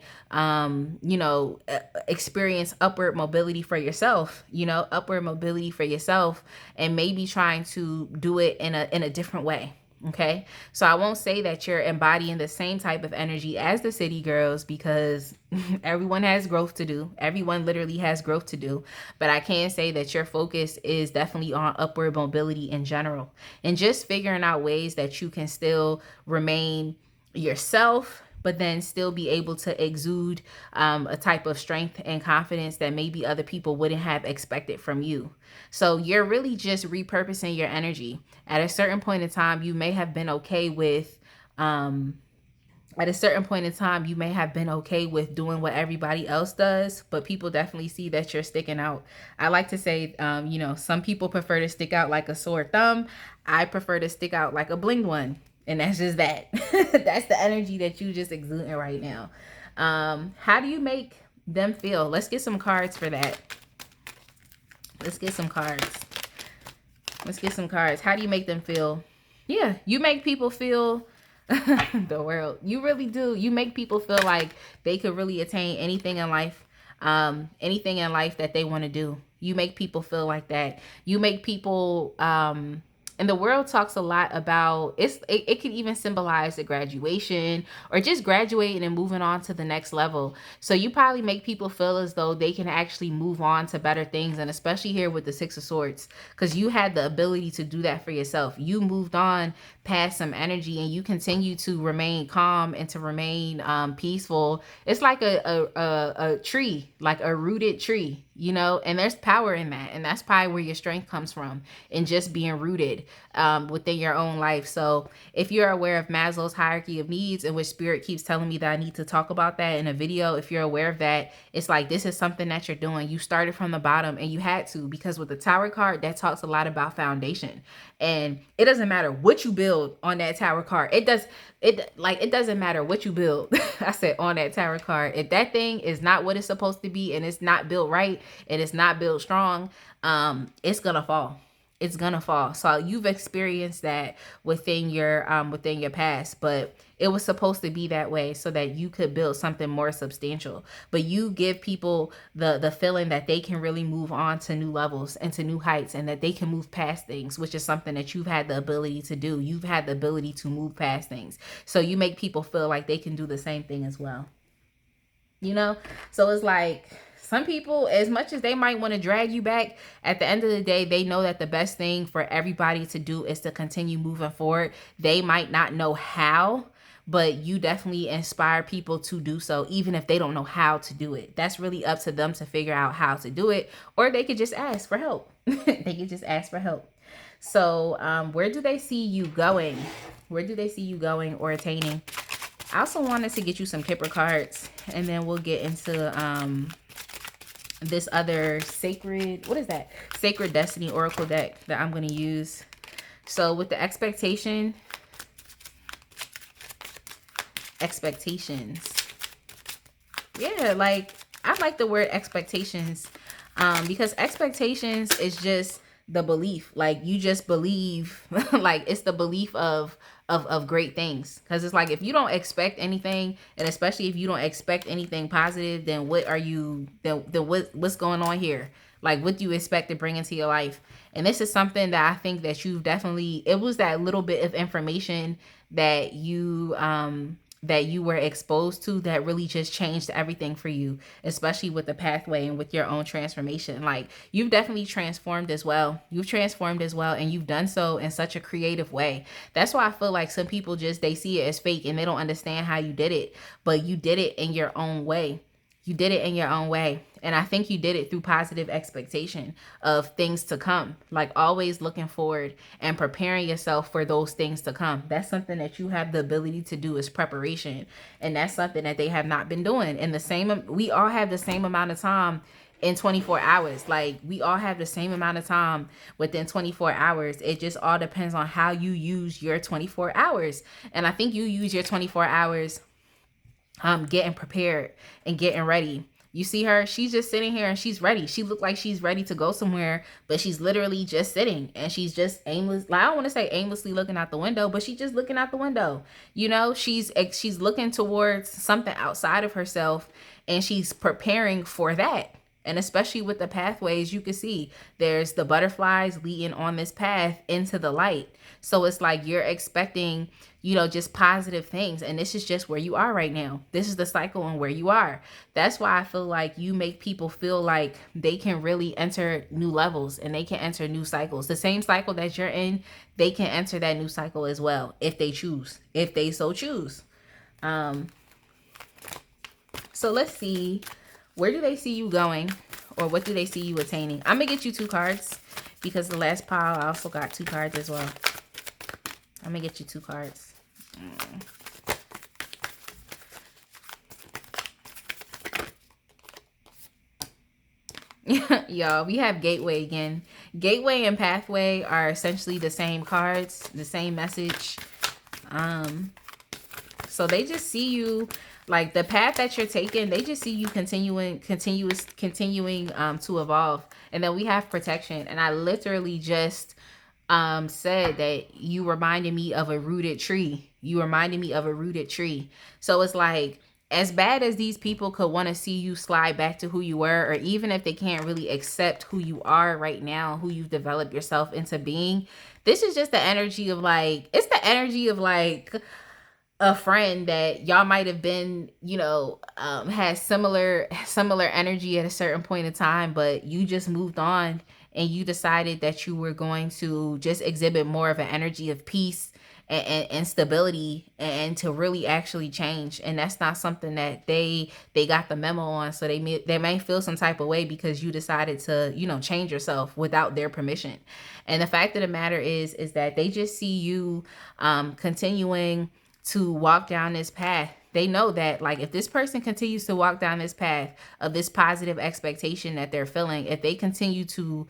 experience upward mobility for yourself, and maybe trying to do it in a different way. Okay. So I won't say that you're embodying the same type of energy as the city girls, because everyone has growth to do. Everyone literally has growth to do. But I can say that your focus is definitely on upward mobility in general, and just figuring out ways that you can still remain yourself, but then still be able to exude a type of strength and confidence that maybe other people wouldn't have expected from you. So you're really just repurposing your energy. At a certain point in time, you may have been okay with doing what everybody else does, but people definitely see that you're sticking out. I like to say, some people prefer to stick out like a sore thumb. I prefer to stick out like a blinged one. And that's just that. That's the energy that you just exuding right now. How do you make them feel? Let's get some cards for that. Let's get some cards. How do you make them feel? Yeah, you make people feel the world. You really do. You make people feel like they could really attain anything in life. Anything in life that they want to do. You make people feel like that. You make people and the world talks a lot about it could even symbolize the graduation or just graduating and moving on to the next level. So you probably make people feel as though they can actually move on to better things. And especially here with the Six of Swords, because you had the ability to do that for yourself. You moved on past some energy and you continue to remain calm and to remain peaceful. It's like a tree, like a rooted tree, and there's power in that. And that's probably where your strength comes from, in just being rooted within your own life. So if you're aware of Maslow's hierarchy of needs, in which Spirit keeps telling me that I need to talk about that in a video, if you're aware of that, it's like this is something that you're doing. You started from the bottom and you had to, because with the Tower card, that talks a lot about foundation. And it doesn't matter what you build on that Tower card. It doesn't matter what you build. I said on that Tower card. If that thing is not what it's supposed to be, and it's not built right, and it's not built strong, it's gonna fall. It's gonna fall. So you've experienced that within your past, but it was supposed to be that way so that you could build something more substantial. But you give people the feeling that they can really move on to new levels and to new heights, and that they can move past things, which is something that you've had the ability to do. You've had the ability to move past things. So you make people feel like they can do the same thing as well. you know? So it's like some people, as much as they might want to drag you back, at the end of the day, they know that the best thing for everybody to do is to continue moving forward. They might not know how, but you definitely inspire people to do so, even if they don't know how to do it. That's really up to them to figure out how to do it, or they could just ask for help. They could just ask for help. So where do they see you going? Where do they see you going or attaining? I also wanted to get you some Kipper cards, and then we'll get into this other sacred, what is that? Sacred Destiny Oracle deck that I'm going to use. So with the expectations. Yeah, like I like the word expectations because expectations is just the belief. Like you just believe, like it's the belief of great things. Because it's like if you don't expect anything, and especially if you don't expect anything positive, then what are you? Then what's going on here? Like what do you expect to bring into your life? And this is something that I think that you've definitely. It was that little bit of information that you were exposed to that really just changed everything for you, especially with the pathway and with your own transformation. Like you've definitely transformed as well. You've transformed as well, and you've done so in such a creative way. That's why I feel like some people just, they see it as fake and they don't understand how you did it, but you did it in your own way. You did it in your own way. And I think you did it through positive expectation of things to come, like always looking forward and preparing yourself for those things to come. That's something that you have the ability to do, is preparation. And that's something that they have not been doing. And we all have the same amount of time in 24 hours. Like we all have the same amount of time within 24 hours. It just all depends on how you use your 24 hours. And I think you use your 24 hours getting prepared and getting ready. You see her, she's just sitting here and she's ready. She looked like she's ready to go somewhere, but she's literally just sitting and she's just aimless. Like I don't want to say aimlessly looking out the window, but she's just looking out the window. You know, she's looking towards something outside of herself and she's preparing for that. And especially with the pathways, you can see there's the butterflies leading on this path into the light. So it's like you're expecting, just positive things. And this is just where you are right now. This is the cycle and where you are. That's why I feel like you make people feel like they can really enter new levels and they can enter new cycles. The same cycle that you're in, they can enter that new cycle as well if they choose, if they so choose. So let's see. Where do they see you going, or what do they see you attaining? I'm going to get you 2 cards because the last pile I also got 2 cards as well. I'm going to get you 2 cards. Y'all, we have Gateway again. Gateway and Pathway are essentially the same cards, the same message. So they just see you, like the path that you're taking, they just see you continuing to evolve. And then we have Protection. And I literally just said that you reminded me of a rooted tree. You reminded me of a rooted tree. So it's like, as bad as these people could want to see you slide back to who you were, or even if they can't really accept who you are right now, who you've developed yourself into being, this is just the energy of like, it's the energy of like a friend that y'all might have been, has similar energy at a certain point in time, but you just moved on and you decided that you were going to just exhibit more of an energy of peace and stability, and to really actually change. And that's not something that they got the memo on. So they may feel some type of way because you decided to, change yourself without their permission. And the fact of the matter is that they just see you continuing to walk down this path. They know that, like, if this person continues to walk down this path of this positive expectation that they're feeling, if they continue to,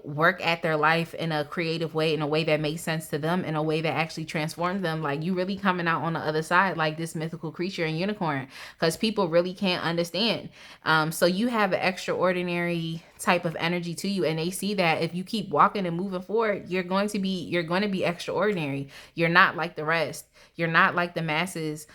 work at their life in a creative way, in a way that makes sense to them, in a way that actually transforms them, like, you really coming out on the other side like this mythical creature and unicorn, because people really can't understand. So you have an extraordinary type of energy to you, and they see that if you keep walking and moving forward, you're going to be extraordinary. You're not like the rest. You're not like the masses.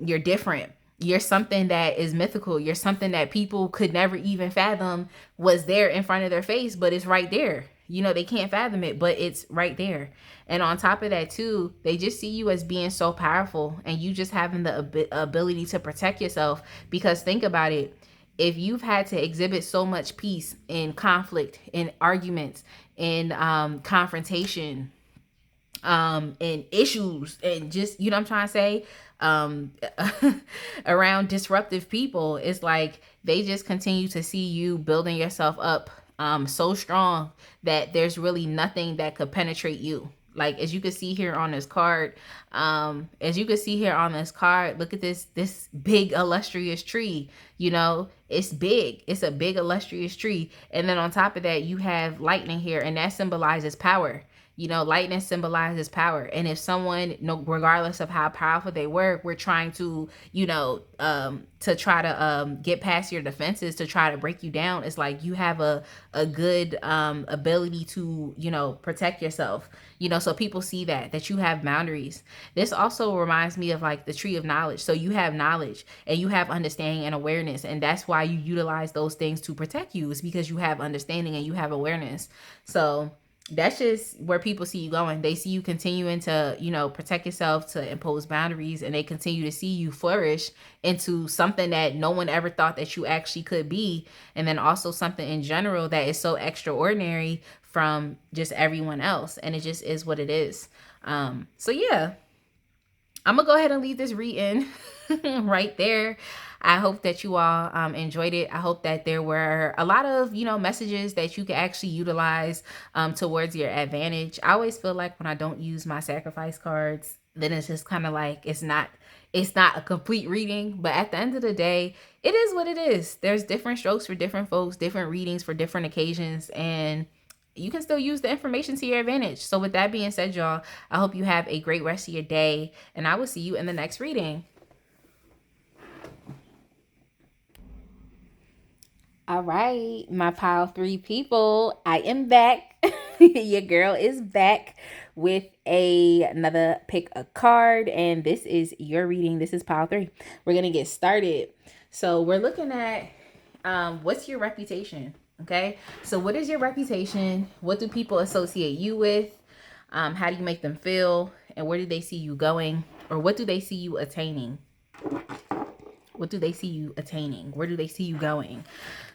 You're different. You're something that is mythical. You're something that people could never even fathom was there in front of their face, but it's right there. You know, they can't fathom it, but it's right there. And on top of that too, they just see you as being so powerful, and you just having the ability to protect yourself. Because think about it, if you've had to exhibit so much peace in conflict, in arguments, in confrontation, and issues, and just, you know what I'm trying to say, um around disruptive people, it's like they just continue to see you building yourself up so strong that there's really nothing that could penetrate you. Like, as you can see here on this card, look at this big illustrious tree. You know, it's big, it's a big illustrious tree. And then on top of that, you have lightning here, and that symbolizes power. You know, lightning symbolizes power. And if someone, no, regardless of how powerful they were trying to, you know, to try to get past your defenses, to try to break you down, it's like you have a good ability to, you know, protect yourself. You know, so people see that you have boundaries. This also reminds me of like the tree of knowledge. So you have knowledge, and you have understanding and awareness. And that's why you utilize those things to protect you, is because you have understanding and you have awareness. So that's just where people see you going. They see you continuing to, you know, protect yourself, to impose boundaries, and they continue to see you flourish into something that no one ever thought that you actually could be. And then also something in general that is so extraordinary from just everyone else. And it just is what it is. So yeah, I'm gonna go ahead and leave this reading right there. I hope that you all enjoyed it. I hope that there were a lot of, you know, messages that you can actually utilize towards your advantage. I always feel like when I don't use my sacrifice cards, then it's just kind of like it's not a complete reading. But at the end of the day, it is what it is. There's different strokes for different folks, different readings for different occasions, and you can still use the information to your advantage. So with that being said, y'all, I hope you have a great rest of your day, and I will see you in the next reading. All right, my pile 3 people, I am back. Your girl is back with another pick a card, and this is your reading. This is pile 3. We're gonna get started. So we're looking at what's your reputation? Okay, so what is your reputation? What do people associate you with? How do you make them feel? And where do they see you going? Or what do they see you attaining? What do they see you attaining? Where do they see you going?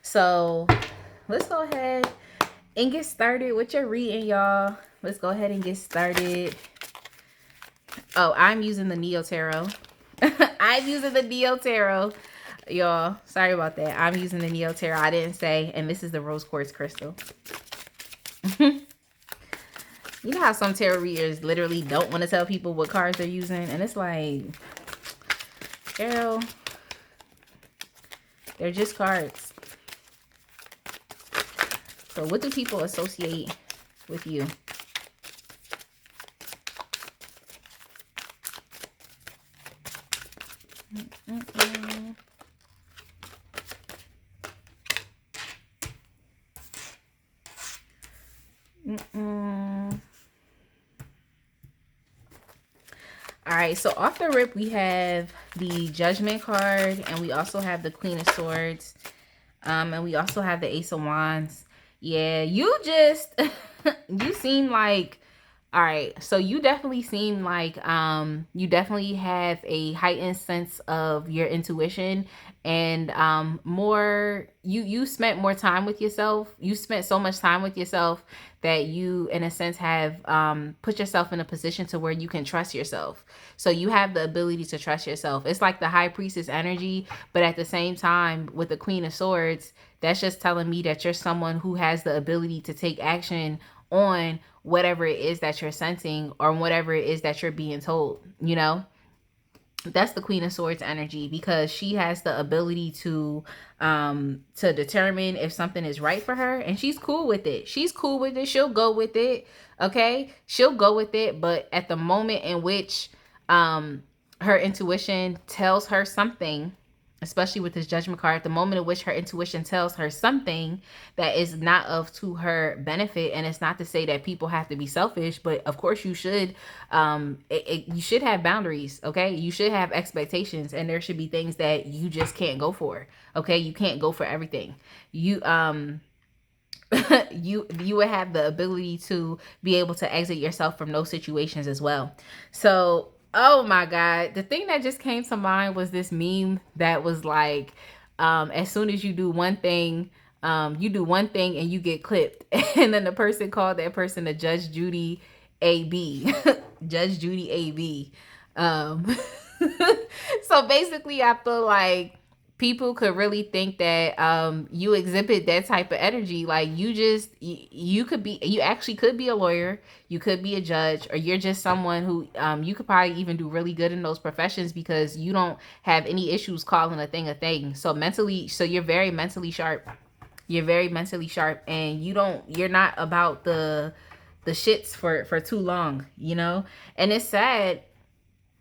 So let's go ahead and get started with your reading, y'all. Let's go ahead and get started. Oh, I'm using the Neo Tarot. I'm using the Neo Tarot. Y'all, sorry about that. I'm using the Neo Tarot. I didn't say, and this is the rose quartz crystal. You know how some tarot readers literally don't want to tell people what cards they're using? And it's like, girl, they're just cards. So what do people associate with you? All right, so off the rip, we have the Judgment card, and we also have the Queen of Swords, and we also have the Ace of Wands. Yeah, you just, you seem like, all right, so you definitely seem like you definitely have a heightened sense of your intuition, and more, you spent more time with yourself. You spent so much time with yourself that you, in a sense, have put yourself in a position to where you can trust yourself. So you have the ability to trust yourself. It's like the High Priestess energy, but at the same time, with the Queen of Swords, that's just telling me that you're someone who has the ability to take action on whatever it is that you're sensing, or whatever it is that you're being told, you know? That's the Queen of Swords energy, because she has the ability to determine if something is right for her, and she's cool with it. She's cool with it. She'll go with it. Okay, she'll go with it. But at the moment in which her intuition tells her something, especially with this Judgment card, at the moment in which her intuition tells her something that is not of to her benefit, and it's not to say that people have to be selfish, but of course you should, you should have boundaries, okay? You should have expectations, and there should be things that you just can't go for, okay? You can't go for everything. You, you would have the ability to be able to exit yourself from those situations as well. So, oh my God, the thing that just came to mind was this meme that was like, as soon as you do one thing, you do one thing and you get clipped, and then the person called that person a Judge Judy AB, Judge Judy AB. Um, so basically, I feel like people could really think that you exhibit that type of energy. Like you could be, you actually could be a lawyer, you could be a judge, or you're just someone who you could probably even do really good in those professions because you don't have any issues calling a thing a thing. So mentally, so you're very mentally sharp. You're very mentally sharp, and you're not about the shits for too long, you know? And it's sad,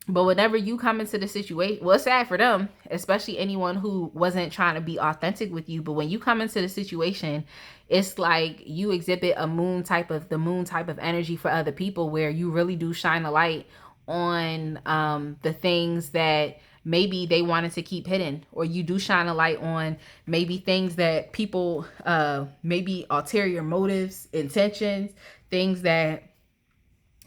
but whenever you come into the situation, well, it's sad for them, especially anyone who wasn't trying to be authentic with you. But when you come into the situation, it's like you exhibit the moon type of energy for other people, where you really do shine a light on the things that maybe they wanted to keep hidden, or you do shine a light on maybe things that people maybe ulterior motives, intentions, things that,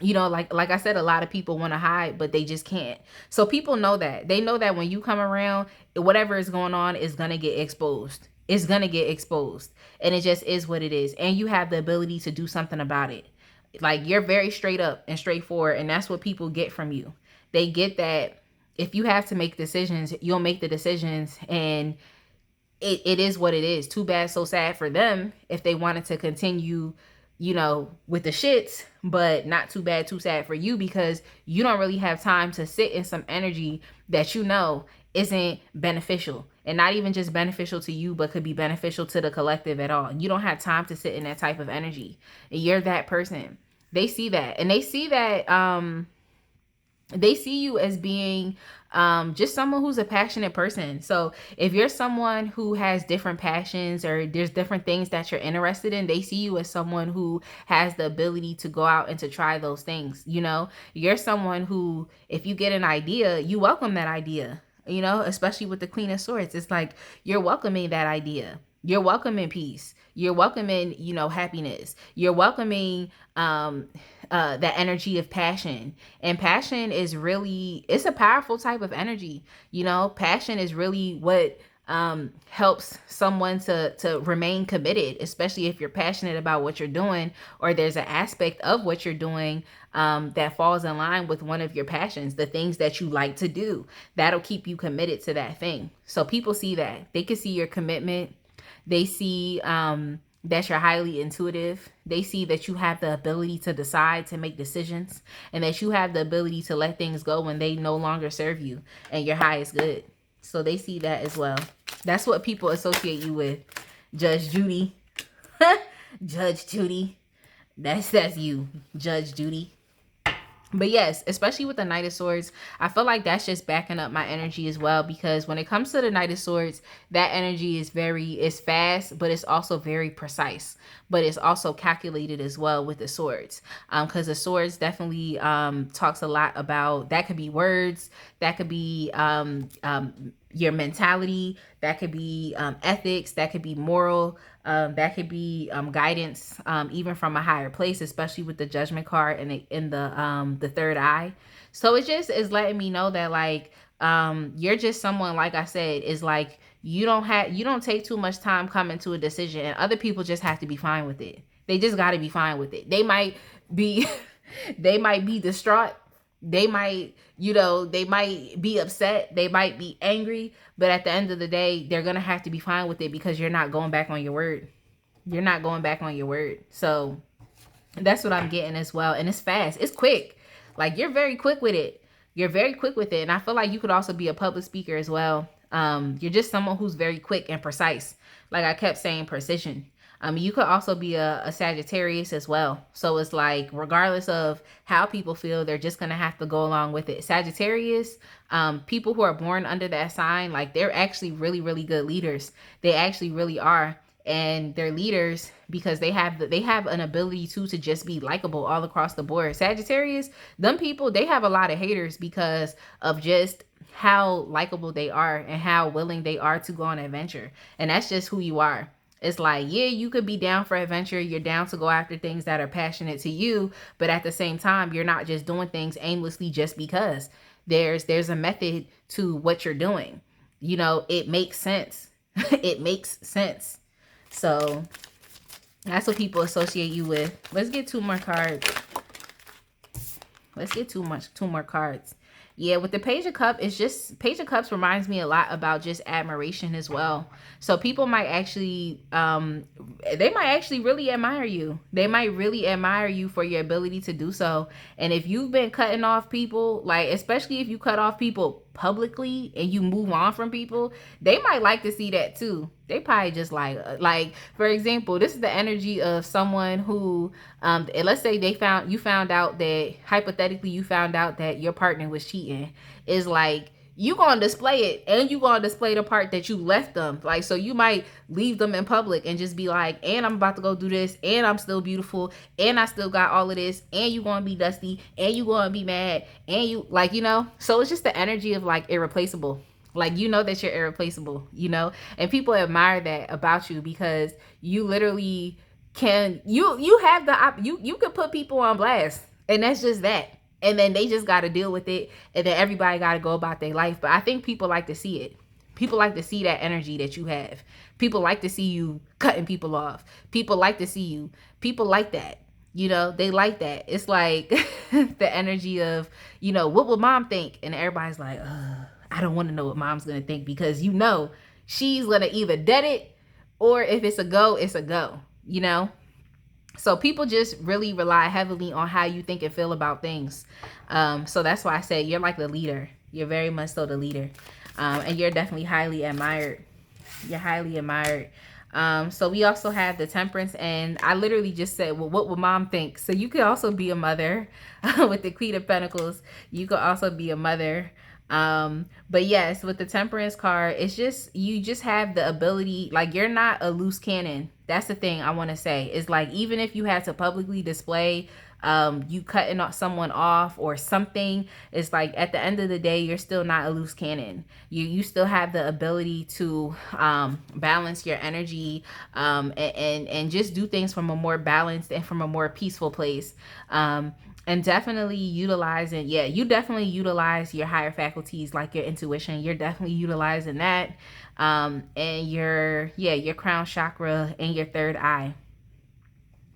you know, like I said, a lot of people want to hide, but they just can't. So people know that. They know that when you come around, whatever is going on is going to get exposed. It's going to get exposed. And it just is what it is. And you have the ability to do something about it. Like, you're very straight up and straightforward. And that's what people get from you. They get that if you have to make decisions, you'll make the decisions, and it is what it is. Too bad, so sad for them if they wanted to continue, you know, with the shits, but not too bad, too sad for you, because you don't really have time to sit in some energy that you know isn't beneficial, and not even just beneficial to you, but could be beneficial to the collective at all. You don't have time to sit in that type of energy, and you're that person. They see that, and they see you as being just someone who's a passionate person. So if you're someone who has different passions, or there's different things that you're interested in, they see you as someone who has the ability to go out and to try those things. You know, you're someone who, if you get an idea, you welcome that idea, you know, especially with the Queen of Swords. It's like you're welcoming that idea. You're welcoming peace. You're welcoming, you know, happiness. You're welcoming that energy of passion. And passion is really, it's a powerful type of energy. You know, passion is really what helps someone to remain committed, especially if you're passionate about what you're doing, or there's an aspect of what you're doing that falls in line with one of your passions, the things that you like to do. That'll keep you committed to that thing. So people see that. They can see your commitment. They see that you're highly intuitive. They see that you have the ability to decide, to make decisions, and that you have the ability to let things go when they no longer serve you and your highest good. So they see that as well. That's what people associate you with. Judge Judy. Judge Judy. That's you, Judge Judy. But yes, especially with the Knight of Swords, I feel like that's just backing up my energy as well, because when it comes to the Knight of Swords, that energy is fast, but it's also very precise, but it's also calculated as well with the swords. Because the swords definitely talks a lot about, that could be words, that could be your mentality, that could be ethics, that could be moral, that could be guidance, even from a higher place, especially with the Judgment card and in the third eye. So it just is letting me know that, like, you're just someone, like I said, is like, you don't take too much time coming to a decision, and other people just have to be fine with it. They just got to be fine with it. They might be they might be distraught. They might, you know, they might be upset. They might be angry. But at the end of the day, they're going to have to be fine with it, because you're not going back on your word. You're not going back on your word. So that's what I'm getting as well. And it's fast. It's quick. Like, you're very quick with it. You're very quick with it. And I feel like you could also be a public speaker as well. You're just someone who's very quick and precise. Like I kept saying, precision. You could also be a Sagittarius as well. So it's like, regardless of how people feel, they're just going to have to go along with it. Sagittarius, people who are born under that sign, like, they're actually really, really good leaders. They actually really are. And they're leaders because they have an ability to just be likable all across the board. Sagittarius, them people, they have a lot of haters because of just how likable they are and how willing they are to go on an adventure. And that's just who you are. It's like, yeah, you could be down for adventure. You're down to go after things that are passionate to you. But at the same time, you're not just doing things aimlessly just because. There's a method to what you're doing. You know, it makes sense. It makes sense. So that's what people associate you with. Let's get two more cards. Let's get two more cards. Yeah, with the Page of Cups, it's just, Page of Cups reminds me a lot about just admiration as well. So people might actually, they might actually really admire you. They might really admire you for your ability to do so. And if you've been cutting off people, like, especially if you cut off people publicly and you move on from people, they might like to see that too. They probably just like, for example, this is the energy of someone who, let's say you found out that, hypothetically, you found out that your partner was cheating. Is like, you gonna display it, and you gonna display the part that you left them. Like, so you might leave them in public and just be like, and I'm about to go do this, and I'm still beautiful, and I still got all of this, and you gonna be dusty, and you gonna be mad, and you, like, you know. So it's just the energy of like irreplaceable. Like, you know that you're irreplaceable, you know, and people admire that about you because you literally can, you have you can put people on blast, and that's just that. And then they just got to deal with it, and then everybody got to go about their life. But I think people like to see it. People like to see that energy that you have. People like to see you cutting people off. People like to see you. People like that. You know, they like that. It's like the energy of, you know, what will mom think? And everybody's like, I don't want to know what mom's going to think, because, you know, she's going to either dead it, or if it's a go, it's a go, you know? So people just really rely heavily on how you think and feel about things. So that's why I say you're like the leader. You're very much so the leader. And you're definitely highly admired. You're highly admired. So we also have the Temperance, and I literally just said, well, what would mom think? So you could also be a mother with the Queen of Pentacles. You could also be a mother. But yes, with the Temperance card, it's just, you just have the ability, like, you're not a loose cannon. That's the thing I want to say. Is like, even if you had to publicly display you cutting someone off or something, it's like, at the end of the day, you're still not a loose cannon. You still have the ability to balance your energy, and just do things from a more balanced and from a more peaceful place. And definitely utilizing, yeah, you definitely utilize your higher faculties, like your intuition. You're definitely utilizing that. And your crown chakra and your third eye.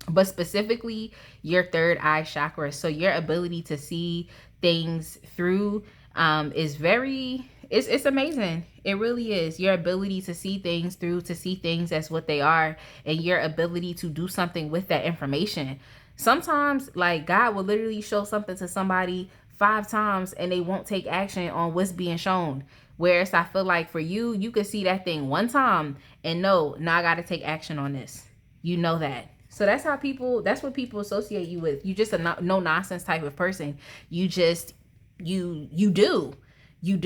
But specifically your third eye chakra. So your ability to see things through is very, it's amazing. It really is. Your ability to see things through, to see things as what they are, and your ability to do something with that information. Sometimes, like, God will literally show something to somebody 5 times and they won't take action on what's being shown. Whereas I feel like for you, you could see that thing 1 time and know, now I got to take action on this. You know that. So that's how people, that's what people associate you with. You just a no nonsense type of person. You just, you do, you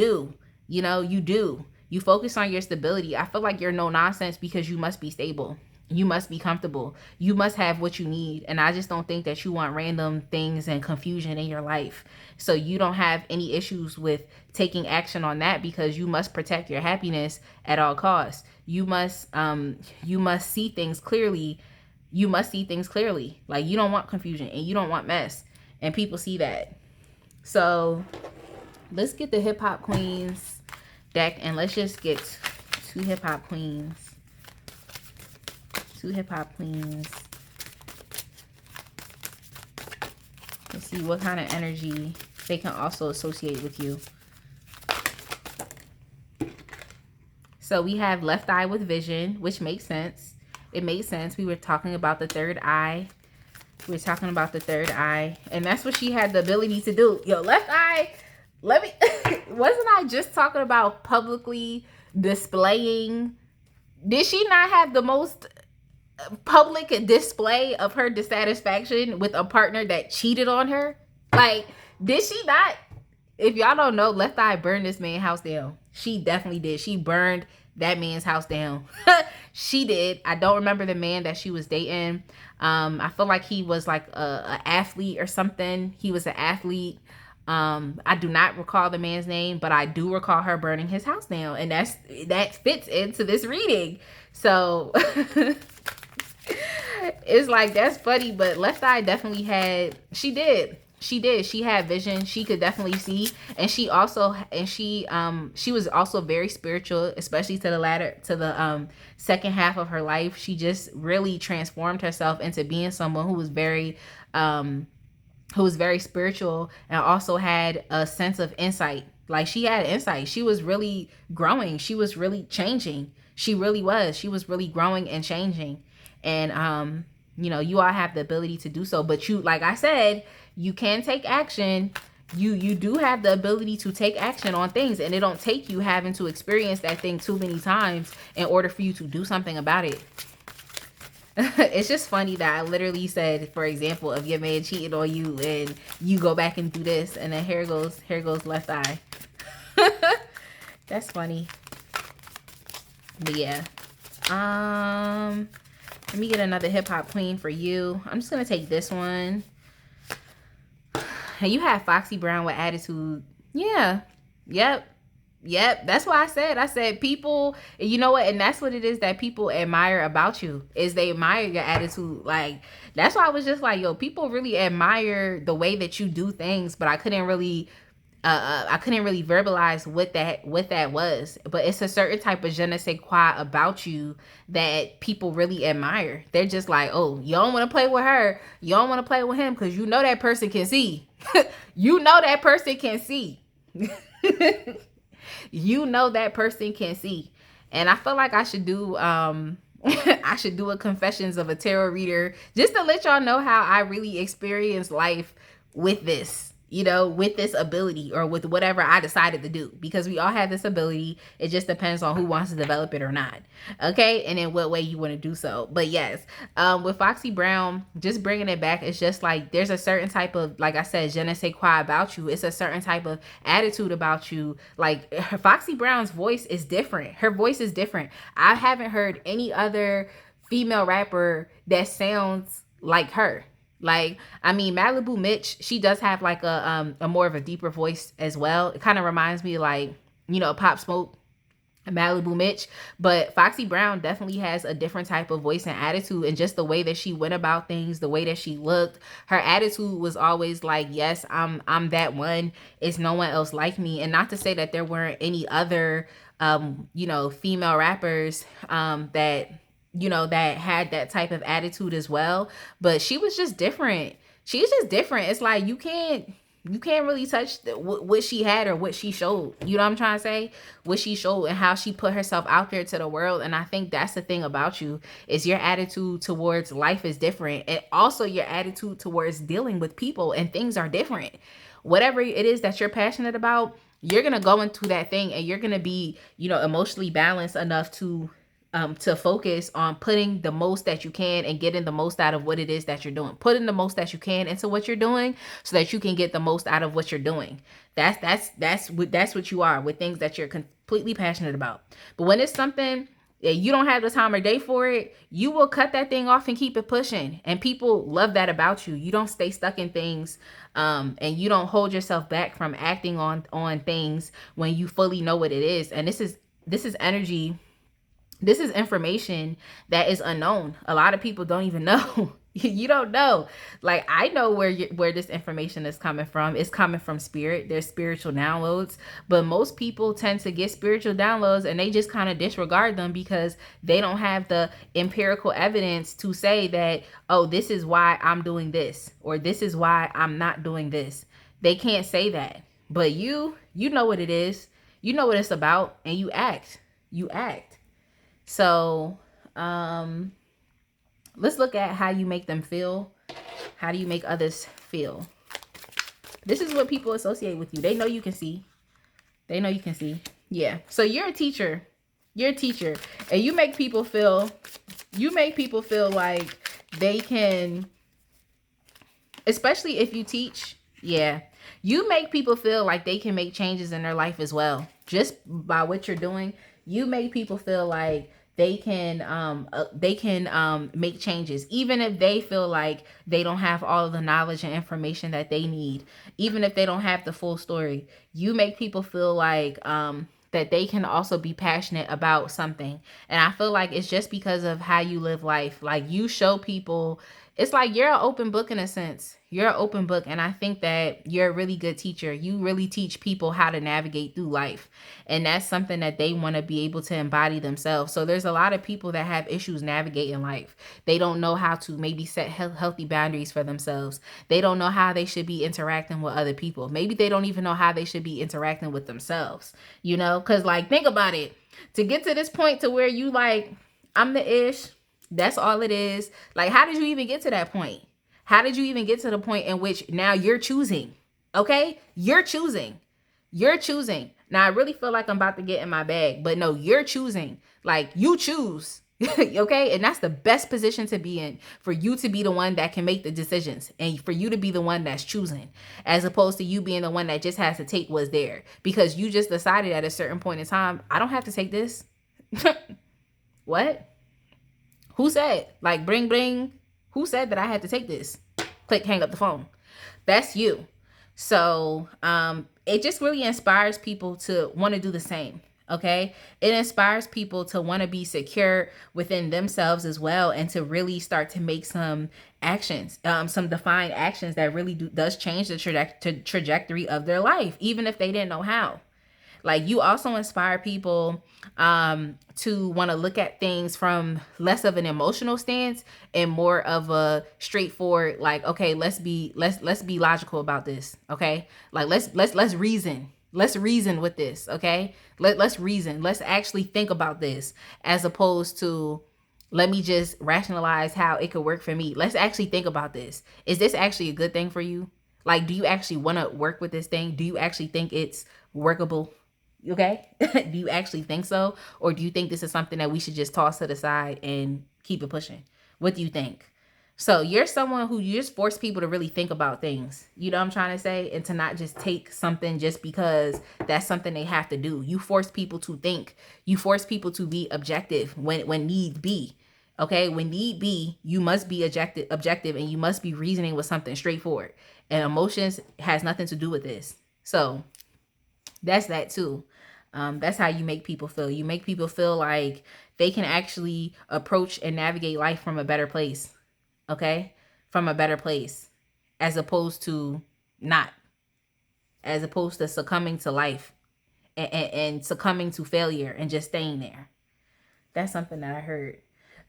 know, you do. You focus on your stability. I feel like you're no nonsense because you must be stable. You must be comfortable. You must have what you need. And I just don't think that you want random things and confusion in your life. So you don't have any issues with taking action on that, because you must protect your happiness at all costs. You must see things clearly. You must see things clearly. Like, you don't want confusion and you don't want mess. And people see that. So let's get the Hip Hop Queens deck, and let's just get 2 Hip Hop Queens. 2 Hip Hop Queens. Let's see what kind of energy they can also associate with you. So we have Left Eye with Vision, which makes sense. It makes sense. We were talking about the third eye. We were talking about the third eye. And that's what she had the ability to do. Yo, left eye. Let me... Wasn't I just talking about publicly displaying? Did she not have the most public display of her dissatisfaction with a partner that cheated on her? Like, did she not? If y'all don't know, Left Eye burned this man's house down. She definitely did. She burned that man's house down. She did. I don't remember the man that she was dating. I feel like he was like a athlete or something. He was an athlete. I do not recall the man's name, but I do recall her burning his house down, and that fits into this reading. So it's like, that's funny. But Left Eye definitely had, she had vision. She could definitely see. And she was also very spiritual, especially to the second half of her life. She just really transformed herself into being someone who was very spiritual, and also had a sense of insight. Like, she had insight. She was really growing. She was really changing. She really was. She was really growing and changing. And you all have the ability to do so. But you, like I said, you can take action. You do have the ability to take action on things, and it don't take you having to experience that thing too many times in order for you to do something about it. It's just funny that I literally said, for example, if your man cheated on you and you go back and do this, and then here goes Left Eye. That's funny. But yeah. Let me get another hip hop queen for you. I'm just gonna take this one. And you have Foxy Brown with attitude. Yeah. Yep. That's why I said people, you know what? And that's what it is that people admire about you, is they admire your attitude. Like, that's why I was just like, yo, people really admire the way that you do things, but I couldn't really verbalize what that was. But it's a certain type of je ne sais quoi about you that people really admire. They're just like, oh, you don't want to play with her, you don't want to play with him, because you know that person can see. You know that person can see. You know that person can see. And I feel like I should do I should do a confessions of a tarot reader, just to let y'all know how I really experience life with this, with this ability, or with whatever I decided to do, because we all have this ability. It just depends on who wants to develop it or not. Okay. And in what way you want to do so. But yes, with Foxy Brown, just bringing it back, it's just like, there's a certain type of, like I said, je ne sais quoi about you. It's a certain type of attitude about you. Like, Foxy Brown's voice is different. Her voice is different. I haven't heard any other female rapper that sounds like her. Like, I mean, Malibu Mitch, she does have like a more of a deeper voice as well. It kind of reminds me, like, Pop Smoke, Malibu Mitch. But Foxy Brown definitely has a different type of voice and attitude, and just the way that she went about things, the way that she looked. Her attitude was always like, yes, I'm that one. It's no one else like me. And not to say that there weren't any other female rappers that had that type of attitude as well. But she was just different. She's just different. It's like, you can't really touch what she had or what she showed. You know what I'm trying to say? What she showed and how she put herself out there to the world. And I think that's the thing about you, is your attitude towards life is different. And also your attitude towards dealing with people and things are different. Whatever it is that you're passionate about, you're going to go into that thing, and you're going to be, emotionally balanced enough to focus on putting the most that you can and getting the most out of what it is that you're doing. Putting the most that you can into what you're doing so that you can get the most out of what you're doing. That's what you are with things that you're completely passionate about. But when it's something that you don't have the time or day for it, you will cut that thing off and keep it pushing. And people love that about you. You don't stay stuck in things, and you don't hold yourself back from acting on things when you fully know what it is. And this is energy. This is information that is unknown. A lot of people don't even know. You don't know. Like, I know where this information is coming from. It's coming from spirit. There's spiritual downloads. But most people tend to get spiritual downloads and they just kind of disregard them because they don't have the empirical evidence to say that, oh, this is why I'm doing this, or this is why I'm not doing this. They can't say that. But you know what it is. You know what it's about, and you act. You act. So, let's look at how you make them feel. How do you make others feel? This is what people associate with you. They know you can see. They know you can see. Yeah. So you're a teacher. You're a teacher. And you make people feel like they can, especially if you teach. Yeah. You make people feel like they can make changes in their life as well. Just by what you're doing. You make people feel like they can make changes, even if they feel like they don't have all of the knowledge and information that they need, even if they don't have the full story. You make people feel like that they can also be passionate about something. And I feel like it's just because of how you live life. Like, you show people, it's like you're an open book in a sense. You're an open book. And I think that you're a really good teacher. You really teach people how to navigate through life. And that's something that they want to be able to embody themselves. So there's a lot of people that have issues navigating life. They don't know how to maybe set healthy boundaries for themselves. They don't know how they should be interacting with other people. Maybe they don't even know how they should be interacting with themselves, you know? Because, like, think about it. To get to this point to where you like, I'm the ish, that's all it is. Like, how did you even get to that point? How did you even get to the point in which now you're choosing? Okay? You're choosing. You're choosing. Now, I really feel like I'm about to get in my bag, but no, you're choosing. Like, you choose. Okay? And that's the best position to be in, for you to be the one that can make the decisions and for you to be the one that's choosing, as opposed to you being the one that just has to take what's there because you just decided at a certain point in time, I don't have to take this. What? Who said? Like, bring, bring. Who said that I had to take this? Click, hang up the phone. That's you. So it just really inspires people to want to do the same. Okay. It inspires people to want to be secure within themselves as well, and to really start to make some actions, some defined actions that really does change the trajectory of their life, even if they didn't know how. Like, you also inspire people to want to look at things from less of an emotional stance and more of a straightforward, like, okay, let's be logical about this. Okay. Like, let's reason. Let's reason with this. Okay. Let's reason. Let's actually think about this, as opposed to, let me just rationalize how it could work for me. Let's actually think about this. Is this actually a good thing for you? Like, do you actually want to work with this thing? Do you actually think it's workable? Okay. Do you actually think so? Or do you think this is something that we should just toss to the side and keep it pushing? What do you think? So you're someone who, you just force people to really think about things. You know what I'm trying to say? And to not just take something just because that's something they have to do. You force people to think. You force people to be objective when need be. Okay. When need be, you must be objective, and you must be reasoning with something straightforward. And emotions has nothing to do with this. So that's that too. That's how you make people feel. You make people feel like they can actually approach and navigate life from a better place. Okay? From a better place. As opposed to not. As opposed to succumbing to life. And succumbing to failure and just staying there. That's something that I heard.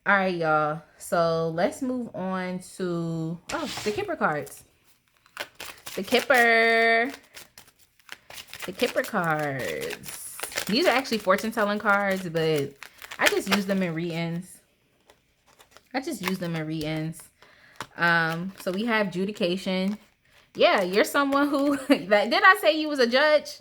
All right, y'all. So let's move on to, the Kipper cards. The Kipper cards. These are actually fortune telling cards, but I just use them in readings. So we have judication. Yeah, you're someone who, didn't I say you was a judge?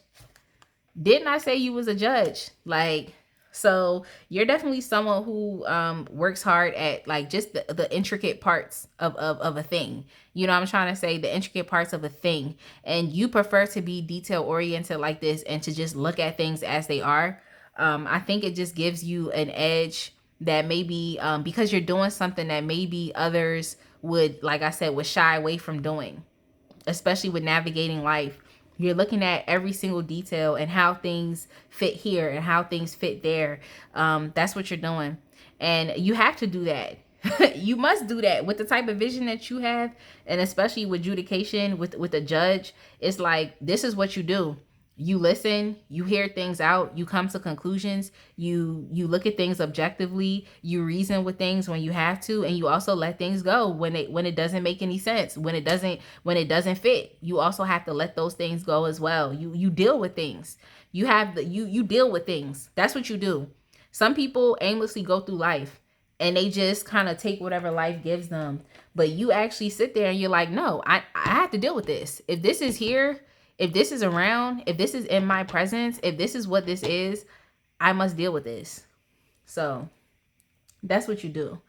Didn't I say you was a judge? Like, so you're definitely someone who works hard at, like, just the intricate parts of a thing. You know what I'm trying to say? The intricate parts of a thing. And you prefer to be detail oriented like this and to just look at things as they are. I think it just gives you an edge that maybe because you're doing something that maybe others would, like I said, would shy away from doing, especially with navigating life. You're looking at every single detail and how things fit here and how things fit there. That's what you're doing. And you have to do that. You must do that with the type of vision that you have. And especially with adjudication, with a judge, it's like, this is what you do. You listen, you hear things out, you come to conclusions, you look at things objectively, you reason with things when you have to, and you also let things go when it doesn't make any sense, when it doesn't fit. You also have to let those things go as well. You deal with things. You deal with things. That's what you do. Some people aimlessly go through life and they just kind of take whatever life gives them. But you actually sit there and you're like, no, I have to deal with this. If this is here, if this is around, if this is in my presence, if this is what this is, I must deal with this. So that's what you do.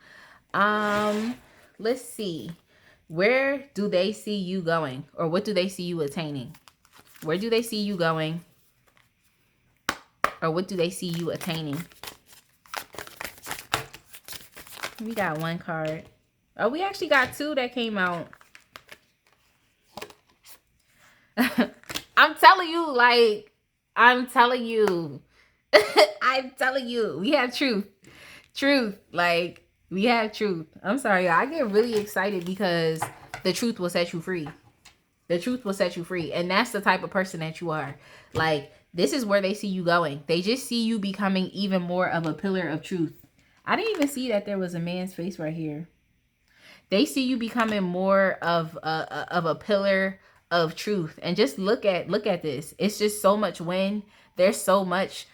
Let's see. Where do they see you going? Or what do they see you attaining? Where do they see you going? Or what do they see you attaining? We got one card. Oh, we actually got two that came out. I'm telling you, like, I'm telling you. I'm telling you. We have truth. Truth. Like, we have truth. I'm sorry, y'all. I get really excited because the truth will set you free. The truth will set you free. And that's the type of person that you are. Like, this is where they see you going. They just see you becoming even more of a pillar of truth. I didn't even see that there was a man's face right here. They see you becoming more of a pillar of truth. And just look at this. It's just so much wind. There's so much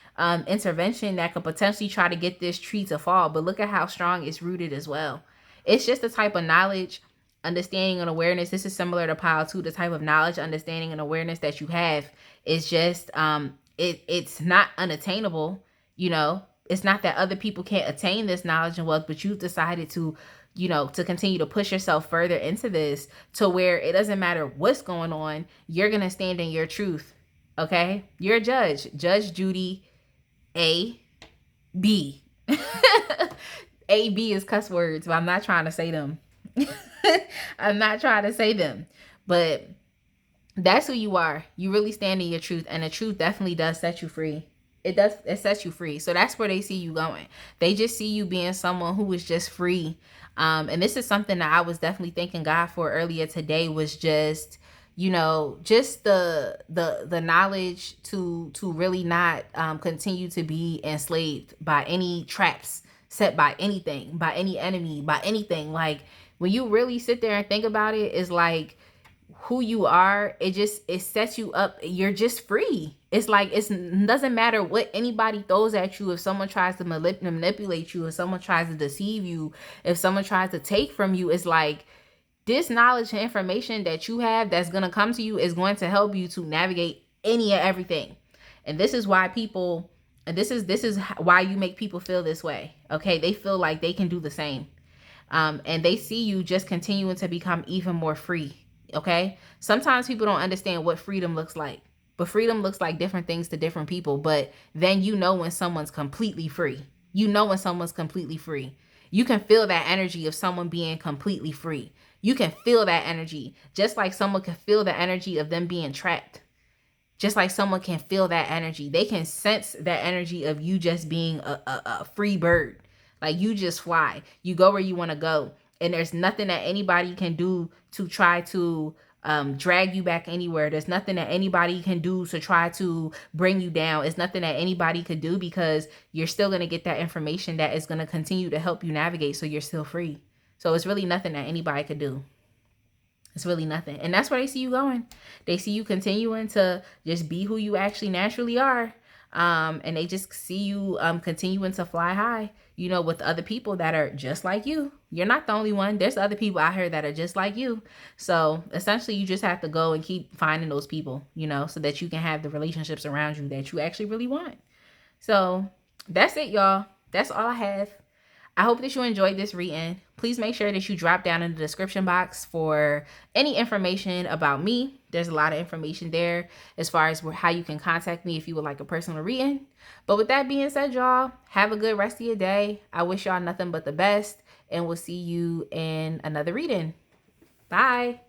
intervention that could potentially try to get this tree to fall. But look at how strong it's rooted as well. It's just the type of knowledge, understanding, and awareness. This is similar to pile 2. The type of knowledge, understanding, and awareness that you have is just it's not unattainable. You know, it's not that other people can't attain this knowledge and wealth, but you've decided to, you know, to continue to push yourself further into this, to where it doesn't matter what's going on, you're gonna stand in your truth. Okay, you're a judge. Judge Judy A.B. A.B. is cuss words, but I'm not trying to say them. I'm not trying to say them, but that's who you are. You really stand in your truth, and the truth definitely does set you free. It does. It sets you free. So that's where they see you going. They just see you being someone who is just free. And this is something that I was definitely thanking God for earlier today, was just, you know, just the knowledge to really not continue to be enslaved by any traps set by anything, by any enemy, by anything. Like, when you really sit there and think about it, it's like, who you are, it sets you up. You're just free. It's like, it doesn't matter what anybody throws at you. If someone tries to manipulate you, if someone tries to deceive you, if someone tries to take from you, it's like, this knowledge and information that you have that's going to come to you is going to help you to navigate any and everything. And this is why people, and this is why you make people feel this way. Okay, they feel like they can do the same. And they see you just continuing to become even more free. Okay, sometimes people don't understand what freedom looks like, but freedom looks like different things to different people. But then you know when someone's completely free. You know when someone's completely free. You can feel that energy of someone being completely free. You can feel that energy, just like someone can feel the energy of them being trapped. Just like someone can feel that energy. They can sense that energy of you just being a free bird. Like, you just fly. You go where you want to go. And there's nothing that anybody can do to try to drag you back anywhere. There's nothing that anybody can do to try to bring you down. It's nothing that anybody could do, because you're still going to get that information that is going to continue to help you navigate, so you're still free. So it's really nothing that anybody could do. It's really nothing. And that's where they see you going. They see you continuing to just be who you actually naturally are. And they just see you continuing to fly high, you know, with other people that are just like you. You're not the only one. There's other people out here that are just like you. So essentially, you just have to go and keep finding those people, you know, so that you can have the relationships around you that you actually really want. So that's it, y'all. That's all I have. I hope that you enjoyed this reading. Please make sure that you drop down in the description box for any information about me. There's a lot of information there as far as how you can contact me if you would like a personal reading. But with that being said, y'all, have a good rest of your day. I wish y'all nothing but the best, and we'll see you in another reading. Bye.